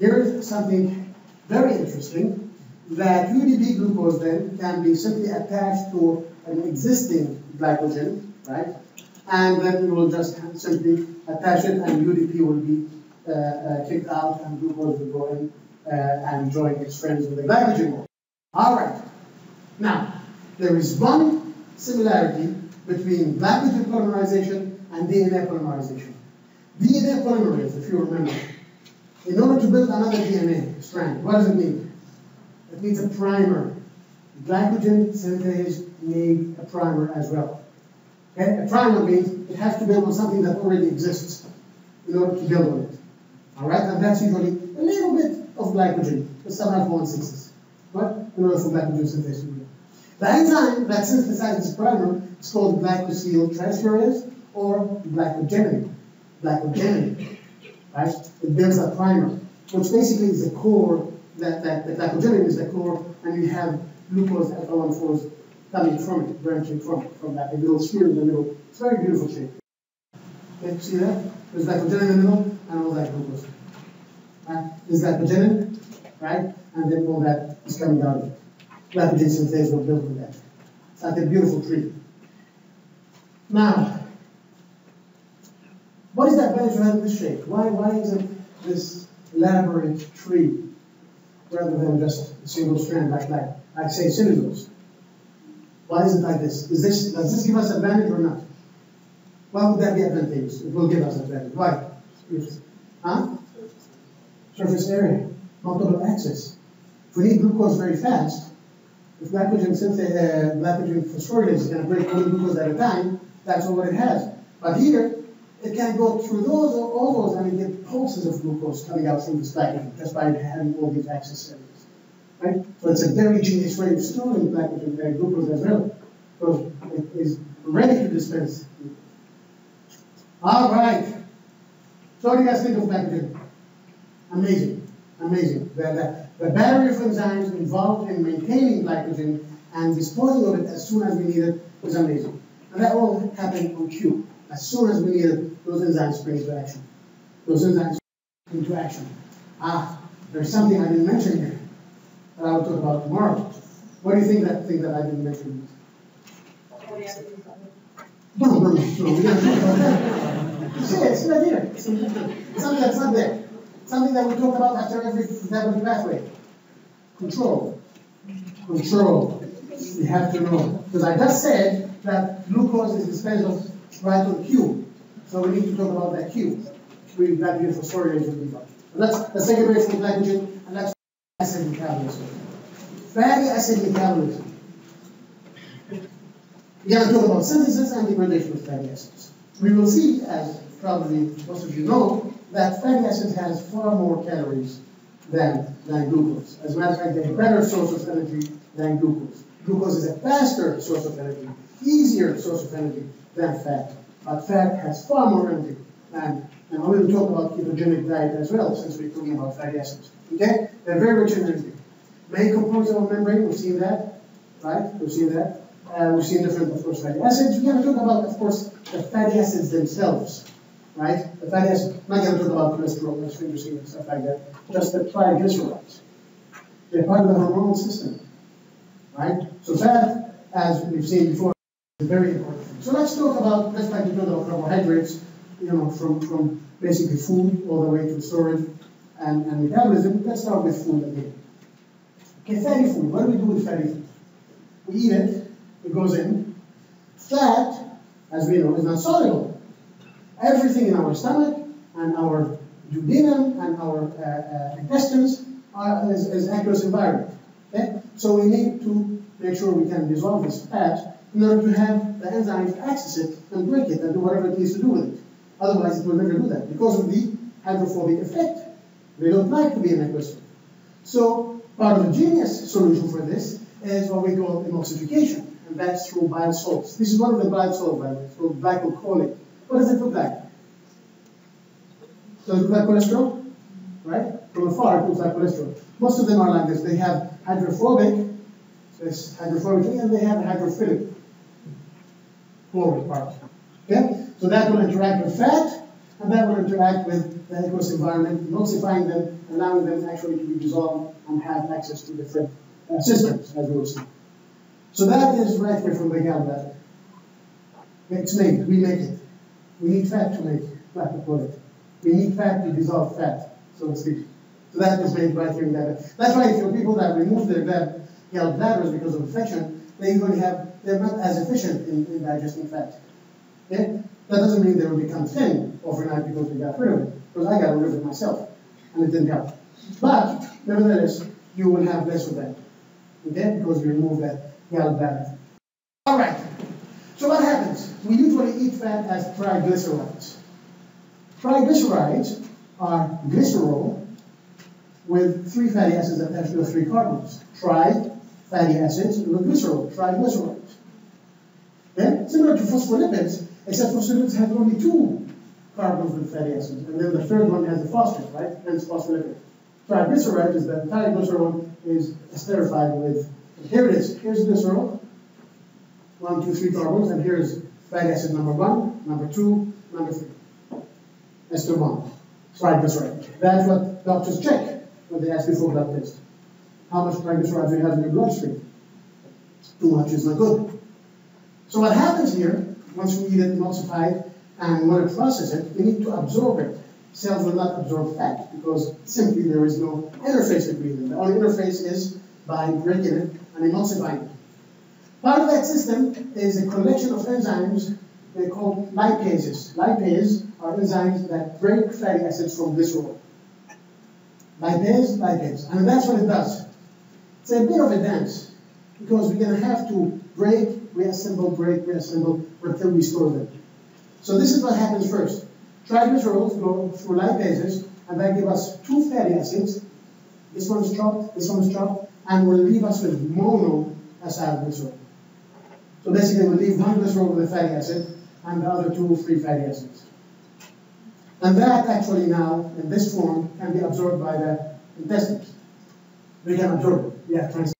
here's something very interesting, that UDP glucose then can be simply attached to an existing glycogen, right? And then you will just simply attach it, and UDP will be kicked out, and glucose will go in and join its friends with the glycogen. All right. Now, there is one similarity between glycogen polymerization and DNA polymerization. DNA polymerase, if you remember, in order to build another DNA strand, what does it need? It needs a primer. glycogen synthase need a primer as well. Okay? A primer means it has to build on something that already exists in order to build on it. All right, and that's usually a little bit of glycogen, with some alpha-1,6s, right? In order for glycogen synthase to be. The enzyme that synthesizes primer is called glycosyl transferase or glycogen. Glycogen, right? It builds a primer, which basically is the core. That the glycogen is the core, and you have glucose alpha-1,4s coming from it, branching from that little sphere in the middle. It's a very beautiful shape. Okay, see that? There's glycogen in the middle, and all that glucose. Right? There's glycogen, right? And then all that is coming out of it. Glycogen synthase will build with that. It's like a beautiful tree. Now, what is the advantage of having this shape? Why isn't this elaborate tree rather than just a single strand like say cellulose? Why is it like this? Does this give us advantage or not? Why would that be advantageous? It will give us advantage. Why? Huh? Surface area, multiple access. If we need glucose very fast, if glycogen phosphorylase is going to break one glucose at a time, that's all it has. But here, it can go through all those, and get pulses of glucose coming out from this glycogen just by having all these access areas. Right? So it's a very genius way of storing glycogen glucose as well, because it is ready to dispense. All right. So what do you guys think of glycogen? Amazing, amazing. The battery of enzymes involved in maintaining glycogen and disposing of it as soon as we need it was amazing. And that all happened on cue. As soon as we need it, those enzymes spring into action. Those enzymes spring into action. There's something I didn't mention here that I will talk about tomorrow. What do you think that thing that I didn't mention is? No, we don't talk about that. You see it, it's right here. Something that's not there. Something that we talk about after every metabolic pathway. Control. Control. You have to know. Because I just said that glucose is dispensed of right on cue. So we need to talk about that cue. We glycogen phosphorylase will be. That's the secondary from glycogen, and that's fatty acid metabolism. Fatty acid metabolism. We're going to talk about synthesis and degradation of fatty acids. We will see, as probably most of you know, that fatty acids has far more calories than glucose. As a matter of fact, they're a better source of energy than glucose. Glucose is a faster source of energy, easier source of energy than fat. But fat has far more energy. And I will talk about ketogenic diet as well, since we're talking about fatty acids. Okay? They're very rich in energy. Main components of our membrane, we've seen that, right? We've seen that. We've seen different, of course, fatty acids. We're going to talk about, of course, the fatty acids themselves, right? The fatty acids. I'm not going to talk about cholesterol, sphingosine, and stuff like that. Just the triglycerides. They're part of the hormonal system, right? So fat, as we've seen before, is very important. So let's talk about, let's try to talk about carbohydrates, from basically food all the way to storage and metabolism. Let's start with food again. Okay, fatty food. What do we do with fatty food? We eat it. It goes in. Fat, as we know, is not soluble. Everything in our stomach and our duodenum and our intestines is aqueous environment. Okay? So we need to make sure we can dissolve this fat in order to have the enzymes access it and break it and do whatever it needs to do with it. Otherwise, it will never do that because of the hydrophobic effect. They don't like to be in aqueous. So part of the genius solution for this is what we call emulsification. And that's through bile salts. This is one of the bile salts, by the way. It's called glycogen. What does it look like? Does it look like cholesterol? Right? From afar, it looks like cholesterol. Most of them are like this. They have hydrophobic, so it's hydrophobic, and they have a hydrophilic forward part. Okay? So that will interact with fat, and that will interact with the aqueous environment, emulsifying them, allowing them actually to be dissolved and have access to different systems, as we will see. So that is right here from the gallbladder. It's made. We make it. We need fat to make glycogen. We need fat to dissolve fat, so to speak. So that is made right here in that. That's why for people that remove their gallbladders because of infection, they're not as efficient in digesting fat. Okay? That doesn't mean they will become thin overnight because we got rid of it. Because I got rid of it myself, and it didn't help. But nevertheless, you will have less of that. okay, because we remove that gallbladder. All right, so what happens? We usually eat fat as triglycerides. Triglycerides are glycerol with 3 fatty acids attached to the 3 carbons. Fatty acids with glycerol, triglycerides. Okay? Similar to phospholipids, except phospholipids have only 2 carbons with fatty acids, and then the third one has a phosphate, right? Hence phospholipid. Triglyceride is the entire glycerol is esterified with, here it is, here's glycerol, 1, 2, 3 carbons, and here's fatty acid number 1, number 2, number 3. Ester bond, triglyceride. That's what doctors check when they ask you for blood test. How much triglycerides do you have in your bloodstream? Too much is not good. So what happens here, once we eat it emulsified and want to process it, we need to absorb it. Cells will not absorb fat because simply there is no interface between them. The only interface is by breaking it and emulsifying it. Part of that system is a collection of enzymes they're called lipases. Lipases are enzymes that break fatty acids from glycerol. Lipase, and that's what it does. It's a bit of a dance because we're going to have to break, reassemble until we store them. So this is what happens first. Triglycerols go through lipases, and they give us 2 fatty acids. This one's chopped, and will leave us with monoacylglycerol. So basically, we'll leave 1 glycerol with a fatty acid, and the other 2 free fatty acids. And that actually now, in this form, can be absorbed by the intestines. We can absorb it. Yeah, translate.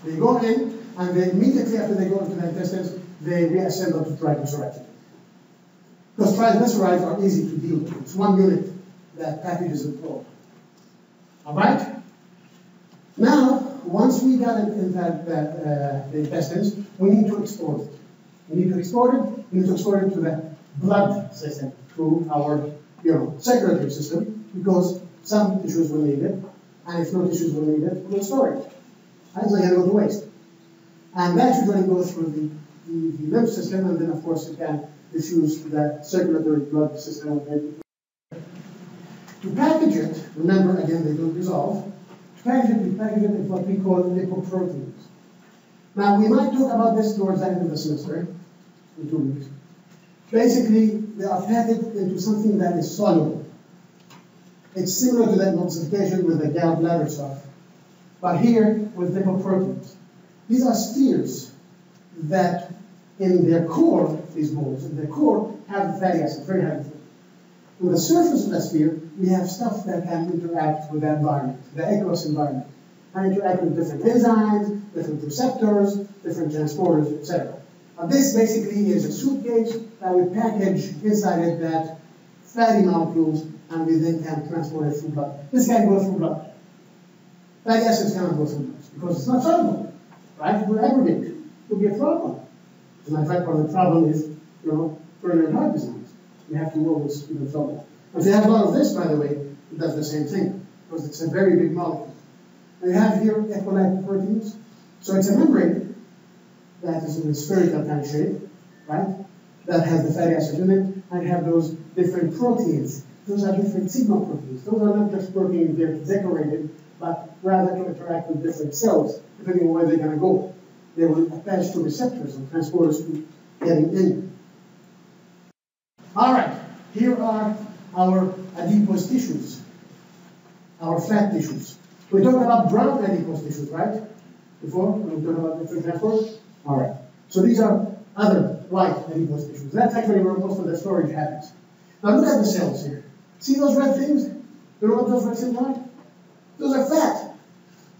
They go in, and they immediately after they go into the intestines, they reassemble to triglycerides. Because triglycerides are easy to deal with. It's 1 unit that packages it all. All right? Now, once we got it in the intestines, we need to export it. We need to export it to the blood system, to our circulatory system, because some tissues will need it, and if no tissues will need it, we'll store it. It's not going to go to waste. And that usually goes through the lymph system, and then of course it can diffuse to the circulatory blood system. To package it, remember again they don't dissolve. To package it, we package it in what we call lipoproteins. Now we might talk about this towards the end of the semester, in 2 weeks. Basically, they are packaged into something that is soluble. It's similar to that emulsification with the gallbladder stuff, but here with lipoproteins. These are spheres that in their core, these balls, in their core have the fatty acid, very heavy. On the surface of the sphere, we have stuff that can interact with the environment, the aqueous environment, and interact with different enzymes, different receptors, different transporters, etc. This basically is a suitcase that we package inside it that fatty molecules, and we then can transport it through blood. This can go through blood. Fatty acids cannot go through blood because it's not soluble, right? We're aggregate. It would be a problem. As a matter of fact, part of the problem is, coronary heart disease. We have to always keep it soluble. If you have a lot of this, by the way, it does the same thing because it's a very big molecule. And you have here lipoproteins. So it's a membrane that is in a spherical kind of shape, right? That has the fatty acid in it, and you have those different proteins. Those are different signal proteins. Those are not just proteins they're decorated, but rather to interact with different cells, depending on where they're going to go. They will attach to receptors and transporters to getting in. All right, here are our adipose tissues, our fat tissues. We talked about brown adipose tissues, right? Before, when we talked about different transport. All right, so these are other white adipose tissues. That's actually where most of the storage happens. Now look at the cells here. See those red things? You know what those red things are? Those are fat.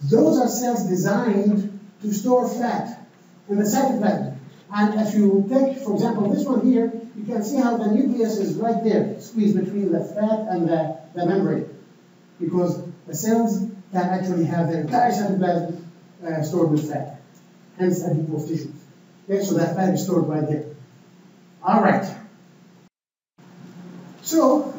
Those are cells designed to store fat in the cytoplasm. And if you take, for example, this one here, you can see how the nucleus is right there, squeezed between the fat and the membrane. Because the cells can actually have their entire cytoplasm stored with fat. Hence adipose tissues. Okay, so that fat is stored right there. All right. So,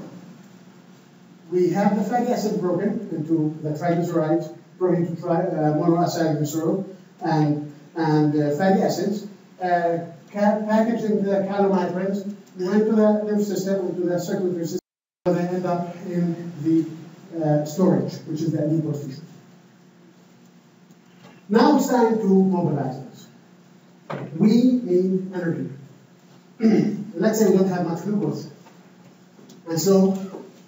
we have the fatty acid broken into the triglycerides, broken into monoacylglycerol and fatty acids, packaged into the chylomicrons, went to the lymph system, into the circulatory system, and they end up in the storage, which is the adipose tissue. Now it's time to mobilize this. We need energy. Let's say we don't have much glucose. And so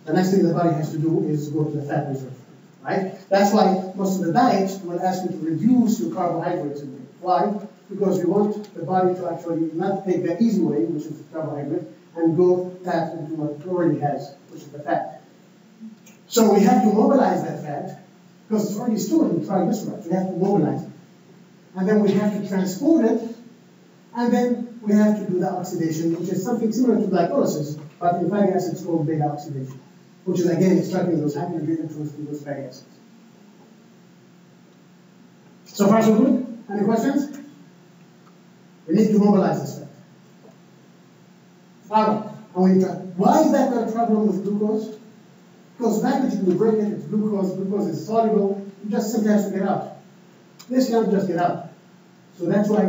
the next thing the body has to do is go to the fat reserve, right? That's why most of the diets will ask you to reduce your carbohydrates intake. Why? Because we want the body to actually not take the easy way, which is carbohydrate, and go tap into what it already has, which is the fat. So we have to mobilize that fat, because it's already stored in triglycerides. We have to mobilize it. And then we have to transport it, and then we have to do the oxidation, which is something similar to glycolysis, but in fatty acids called beta oxidation, which is again extracting those hydrogen atoms from those fatty acids. So far so good? Any questions? We need to mobilize this fat. Alright, why is that not a problem with glucose? Because back that you can break it, it's glucose, glucose is soluble, it just simply has to get out. This can't just get out. So that's why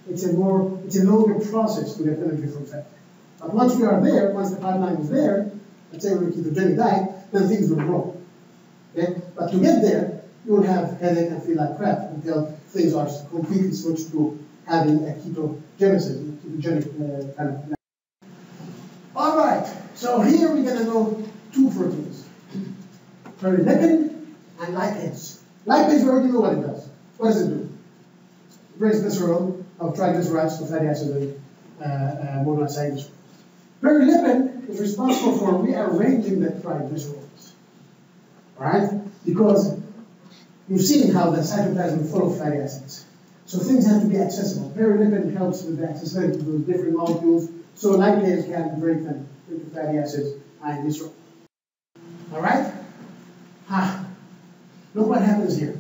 it's a longer process to get energy from fat. But once we are there, once the pipeline is there, let's say we're a ketogenic diet, then things will grow. Okay? But to get there, you will have headache and feel like crap until things are completely switched to having a ketogenic kind of. All right, so here we're going to know two proteins, perilipin and lipase. Lipase, we already know what it does. What does it do? It breaks glycerol of triglycerides to fatty acids and monoacids. Perilipin is responsible for rearranging the triglycerides, right? Because you've seen how the cytoplasm is full of fatty acids. So things have to be accessible. Perilipin helps with the accessibility to those different molecules, so lipase can break them into fatty acids and glycerol. All right? Look what happens here.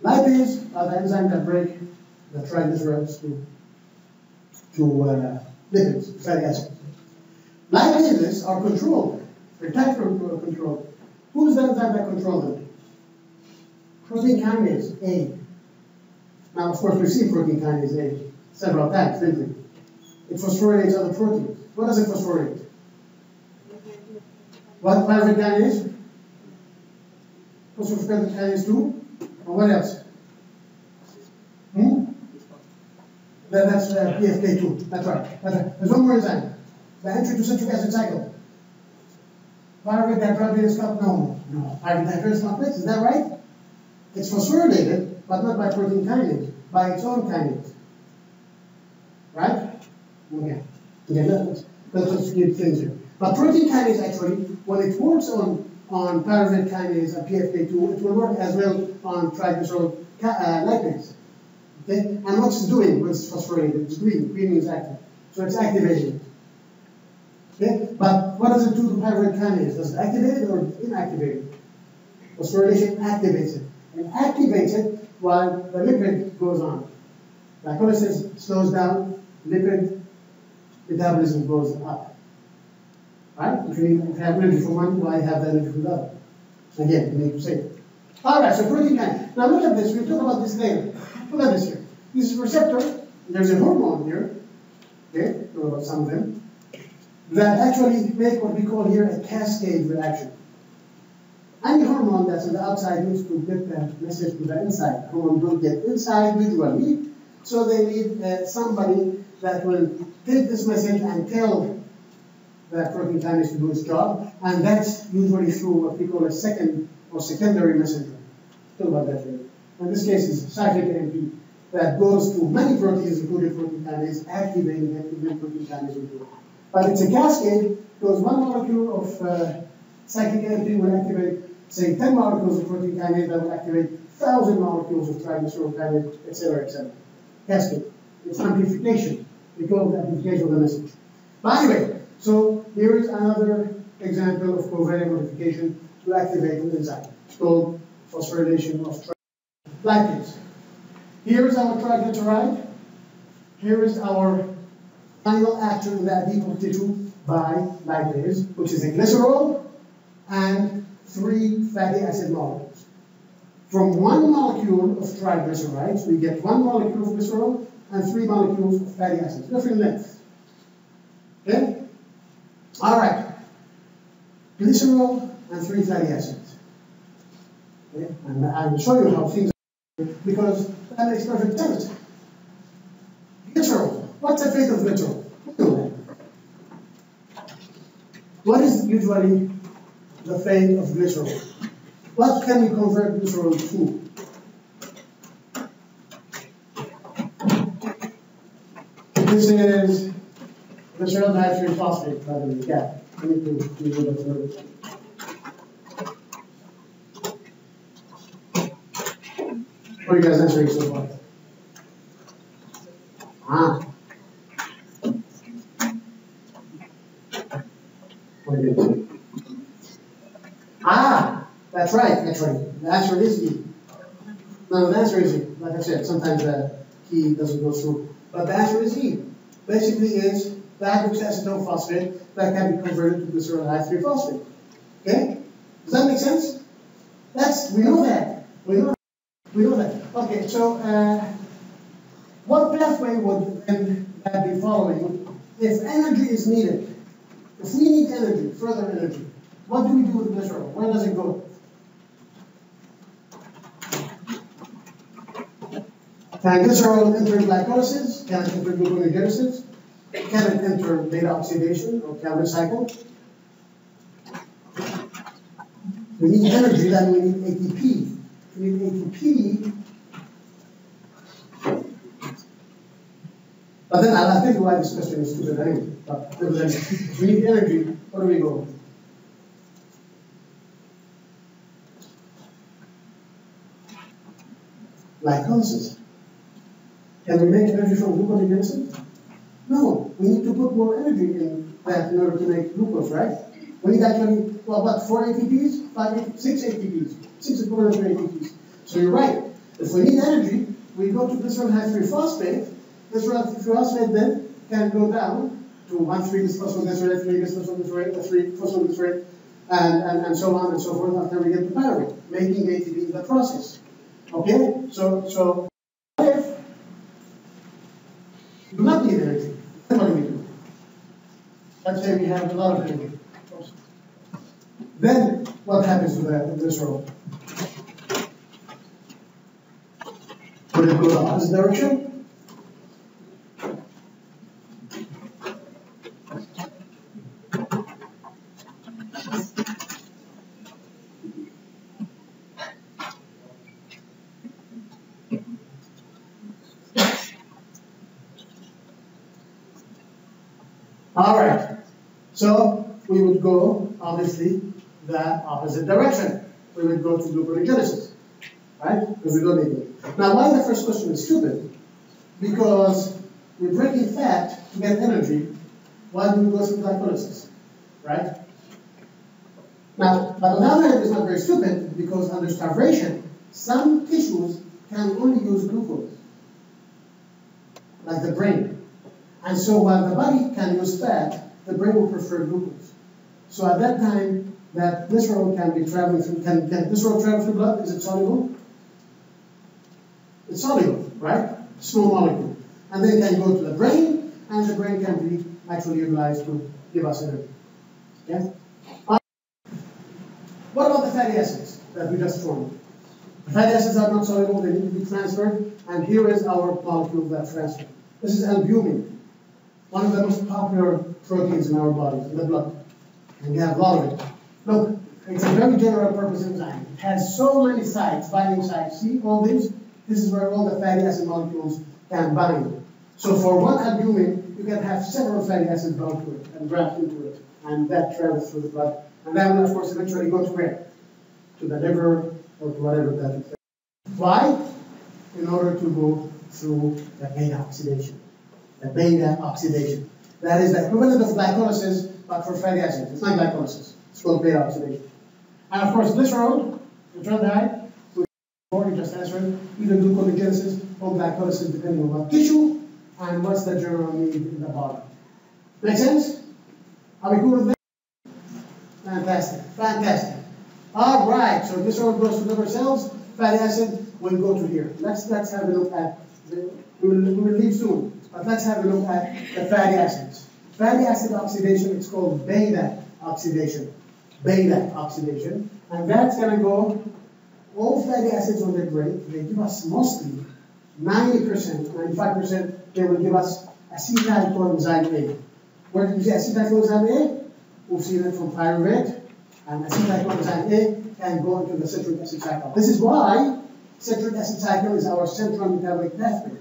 Lipase are the enzymes that break the triglycerides to lipids, fatty acids. Lipases are controlled. They're tight controlled. Who's the enzyme that controls them? Protein kinase A. Now, of course, we've seen protein kinase A several times, didn't we? It phosphorylates other proteins. What does it phosphorylate? What pyruvate kinase? Phosphorylated kinase 2? Or what else? That's PFK2. That's right. There's one more enzyme. The entry to citric acid cycle. Pyruvate dihydrogenase complex? No. Pyruvate dihydrogenase complex, is that right? It's phosphorylated, but not by protein kinase, by its own kinase. Right? Okay. Let's just keep things here. But protein kinase actually, when it works on pyruvate kinase and PFK2, it will work as well on triglycerol lipase. Okay? And what's it doing when it's phosphorylated? It's green. Green means active. So it's activating it. Okay? But what does it do to pyruvate kinase? Does it activate it or inactivate it? Phosphorylation activates it. And activates it while the lipid goes on. Glycolysis slows down, lipid metabolism goes up. Right? If you have energy from one, why have the energy from the other? Again, you need to say it. Alright, so protein kinase. Now look at this, we'll talk about this later. Look at this here. This is a receptor, there's a hormone here, okay, know about some of them, that actually make what we call here a cascade reaction. Any hormone that's on the outside needs to get the message to the inside. Hormone don't get inside visually, so they need somebody that will take this message and tell the protein kinase to do its job, and that's usually through what we call a second or secondary messenger. Talk about that later. In this case, it's cyclic AMP that goes to many proteins, including protein kinase, activating it, and then protein kinase will do it. But it's a cascade because one molecule of cyclic AMP will activate, say, 10 molecules of protein kinase that will activate 1,000 molecules of triglycerol kinase, etc., etc. Cascade. It's amplification. We call it amplification of the message. But anyway, so here is another example of covalent modification to activate an enzyme. It's called phosphorylation of lipase. Here is our triglyceride. Here is our final action in the adipose tissue by lipase, which is a glycerol and 3 fatty acid molecules. From one molecule of triglycerides, we get 1 molecule of glycerol and 3 molecules of fatty acids, different lengths. Okay? All right. Glycerol and 3 fatty acids. Okay? And I will show you how things because that makes perfect sense. Glycerol. What's the fate of glycerol? What is usually the fate of glycerol? What can you convert glycerol to? This is glycerol nitrogen phosphate, by the way. Yeah, I need to do that. What are you guys answering so far? What are you doing? That's right, actually. The answer is E. No, the answer is E. Like I said, sometimes the key doesn't go through. But the answer is E. Basically is the hydroxyacetone phosphate that can be converted to glycerol high-3 phosphate. Okay? Does that make sense? We know that. We know that. Okay, so what pathway would then that be following if energy is needed? If we need energy, further energy, what do we do with glycerol? Where does it go? Can glycerol enter glycolysis? Can it enter gluconeogenesis? Can it enter beta oxidation or Calvin cycle? We need energy, then we need ATP. We need ATP. But then I'll tell you why this question is stupid anyway. But if we need energy, where do we go? Glycolysis. Can we make energy from gluconeogenesis? No, we need to put more energy in that in order to make glucose, right? We need actually, well, what, 4 ATPs? 6 ATPs. 6 equivalent ATPs. So you're right. If we need energy, we go to glycerol high-3 phosphate. Glycerol high-3 phosphate then can go down to 1,3-phosphoglycerate, 3-phosphoglycerate, and so on and so forth until we get to pyruvate, making ATP in the process. Okay? So if we do not need energy, then what do we do? Let's say we have a lot of energy. Then what happens to the glycerol? Would it go the opposite direction? All right. So we would go, obviously, the opposite direction. We would go to gluconeogenesis, right? Because we don't need it. Now, why the first question is stupid? Because we're breaking fat to get energy. Why do we go through glycolysis, right? Now, but on the other hand, it's not very stupid because under starvation, some tissues can only use glucose, like the brain. And so while the body can use fat, the brain will prefer glucose. So at that time, that glycerol can be traveling through, can glycerol travel through blood? Is it soluble? It's soluble, right? Small molecule. And then can go to the brain, and the brain can be actually utilized to give us energy. Okay? What about the fatty acids that we just formed? The fatty acids are not soluble, they need to be transferred, and here is our molecule that transferred. This is albumin, one of the most popular proteins in our bodies, in the blood. And we have a lot of it. Look, it's a very general purpose enzyme. It has so many sites, binding sites. See all these? This is where all the fatty acid molecules can bind. So for one albumin, you can have several fatty acids bound to it and wrapped into it. And that travels through the blood. And that will, of course, eventually go to where? To the liver or to whatever that is. Why? In order to go through the beta oxidation. The beta oxidation. That is the equivalent of glycolysis, but for fatty acids. It's not glycolysis. It's called beta oxidation. And of course, glycerol, glycerolide, we just answered, either gluconeogenesis or glycolysis, depending on what tissue and what's the general need in the body. Make sense? Are we cool with that? Fantastic. Fantastic. All right. So glycerol goes to liver cells. Fatty acid will go to here. Let's have a look at. We will leave soon, but let's have a look at the fatty acids. Fatty acid oxidation. It's called beta oxidation. Beta oxidation, and that's going to go all fatty acids on their grade, they give us mostly 90%, 95%, they will give us acetylcoenzyme A. Where did you see acetylcoenzyme A? We've seen it from pyruvate, and acetylcoenzyme A can go into the citric acid cycle. This is why citric acid cycle is our central metabolic pathway.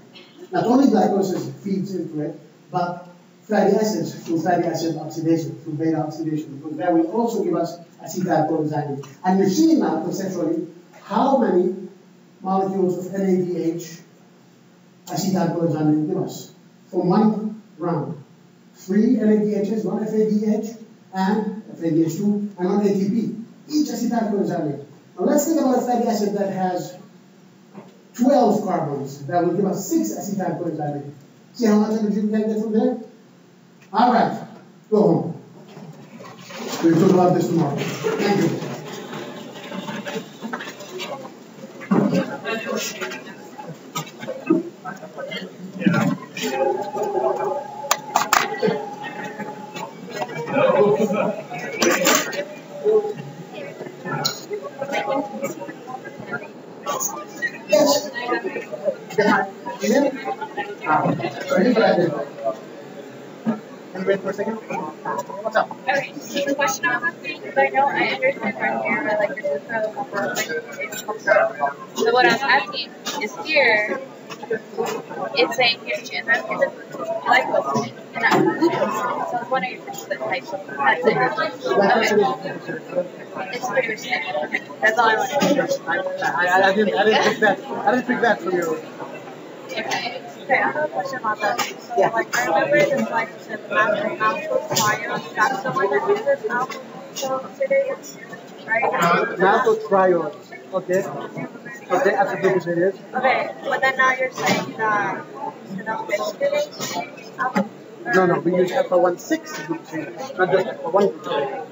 Not only glycolysis feeds into it, but fatty acids through fatty acid oxidation, through beta oxidation, because that will also give us acetylcoenzyme. And you're seeing now conceptually how many molecules of NADH acetylcoenzyme will give us from one round. 3 NADHs, 1 FADH, and FADH2, and 1 ATP. Each acetylcoenzyme. Now let's think about a fatty acid that has 12 carbons. That will give us 6 acetylcoenzyme. See how much energy we can get from there? All right, go home. We'll talk about this tomorrow. Thank you. Yes. Can you wait for a second? What's up? Okay, so the question I'm asking, because I know I understand right here, but like your glucose. So what I'm asking is here, it's saying here's the enzyme, here's the glycogen, and not glucose. So I was wondering if it's the types of that's it. Okay. It's pretty much it. Okay. That's all I wanted to know. I didn't pick that from you. Okay. Okay, I have a question about that. So, Yeah. like, I remember this glycogen alpha triose. That's the one that uses alpha right? Maltodextrin. Okay. Okay, absolutely it is. Okay, but then now you're saying that instead of dextrose, alpha. No, we use alpha 1,6 glucose, not just alpha 1 glucose.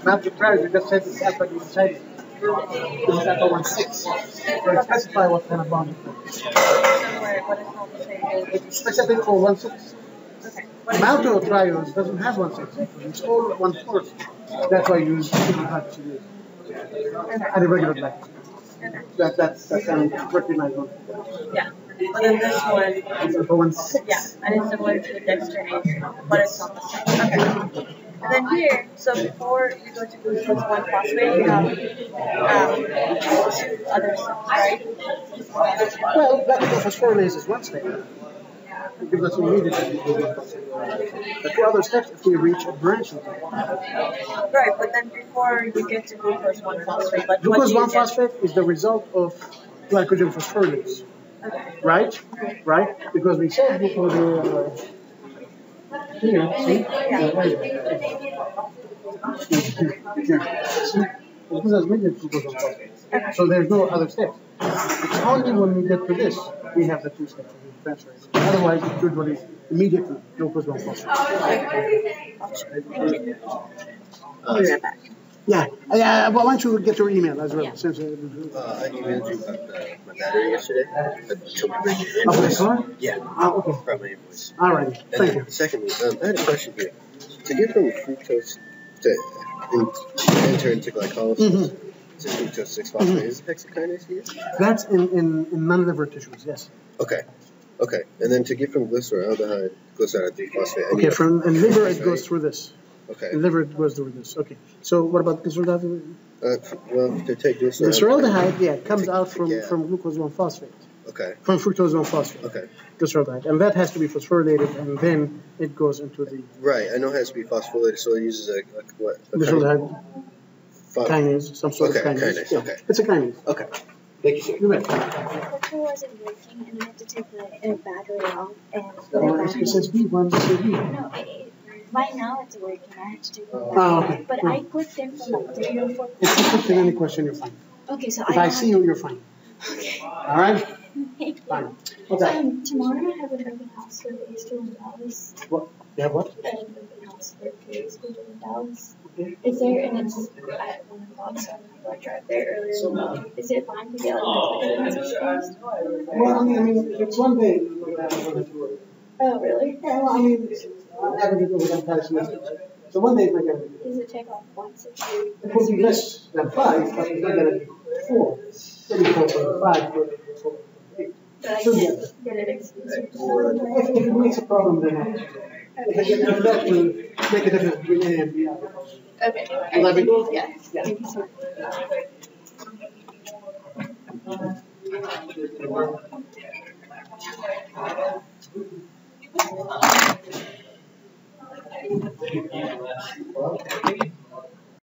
Maltodextrin, you just said it's alpha glucoside. This is alpha 1,6. So it specify what kind of bond it is. What is not the same? It's specific for 1,6. Okay. Maltodextrin doesn't have 1,6. It's all 1/4. That's why you use 2 at a regular glycogen. That's kind of recognized one. Yeah. But then this one, It's alpha 1,6. yeah, and it's similar to the dextrinase, but it's not the same. Okay. And then here, so before you go to glucose 1-phosphate, you have 2 other steps, right? Well, phosphorylase is one step. It gives us immediately the 2 other steps if we reach a branch of it. Right, but then before you get to glucose 1-phosphate, like Glucose what do you 1-phosphate is the result of glycogen phosphorylase. Okay. Right? Right? Because we said glucose here, see? Here. See? This is immediate glucose 1-phosphate. So there's no other steps. It's only when we get to this we have the 2 steps of the transferase. Otherwise, it's usually immediately glucose 1-phosphate. I'll be right back. Yeah. Well, why don't you get your email as well? Since, I emailed you about my battery yesterday. Can we bring it in? oh, this one? Yeah. Oh, okay. From my invoice. All right. And Thank then, you. secondly, I had a question here. To get from fructose to enter into glycolysis, to fructose 6-phosphate, is hexakinase here? That's in non-liver tissues, yes. Okay. Okay. And then to get from glyceraldehyde 3-phosphate. Okay, in liver it goes through this. Okay. In liver it goes through this. Okay. So what about glyceraldehyde? Well, to take glyceraldehyde. Glyceraldehyde, yeah, comes out from glucose 1-phosphate. Okay. From fructose 1-phosphate. Okay. Glyceraldehyde. And that has to be phosphorylated and then it goes into the Right. I know it has to be phosphorylated, so it uses what? glyceraldehyde kinase, some sort of kinase. Kinase. Yeah. Okay. It's a kinase. Okay. Thank you, sir. You bet. The picture wasn't working, and I had to take the battery off and put One it back. is SSB, one is SSB. No, right now it's working. I had to take it back. Oh, okay. But I clicked in for like 3 or 4. If you put in any question, you're fine. Okay, so If I see you, you're fine. Okay. All right? Thank you. Fine. Okay. Tomorrow I have an open house for phase 2 in Dallas. What? You have what? An open house for phase 2 in Dallas. Okay. Is there, and it's at 1 o'clock, so I'm going to drive there earlier in the morning. Is it fine to get like the first? Well, I mean, if it's one day, we're going to have to work. Oh, really? Yeah, well, I mean, on average, over the entire semester. So one day is not going to be. Does it take off once a It will be less than 5, but it's not going to be 4. Maybe 4.5, maybe 4.8. But I So, yeah. can't get it exclusive. If it makes a problem, then I'll if I get enough milk to make a difference between A and B. Okay. Will that be cool? Yeah. Yeah. Thank you so much. Well,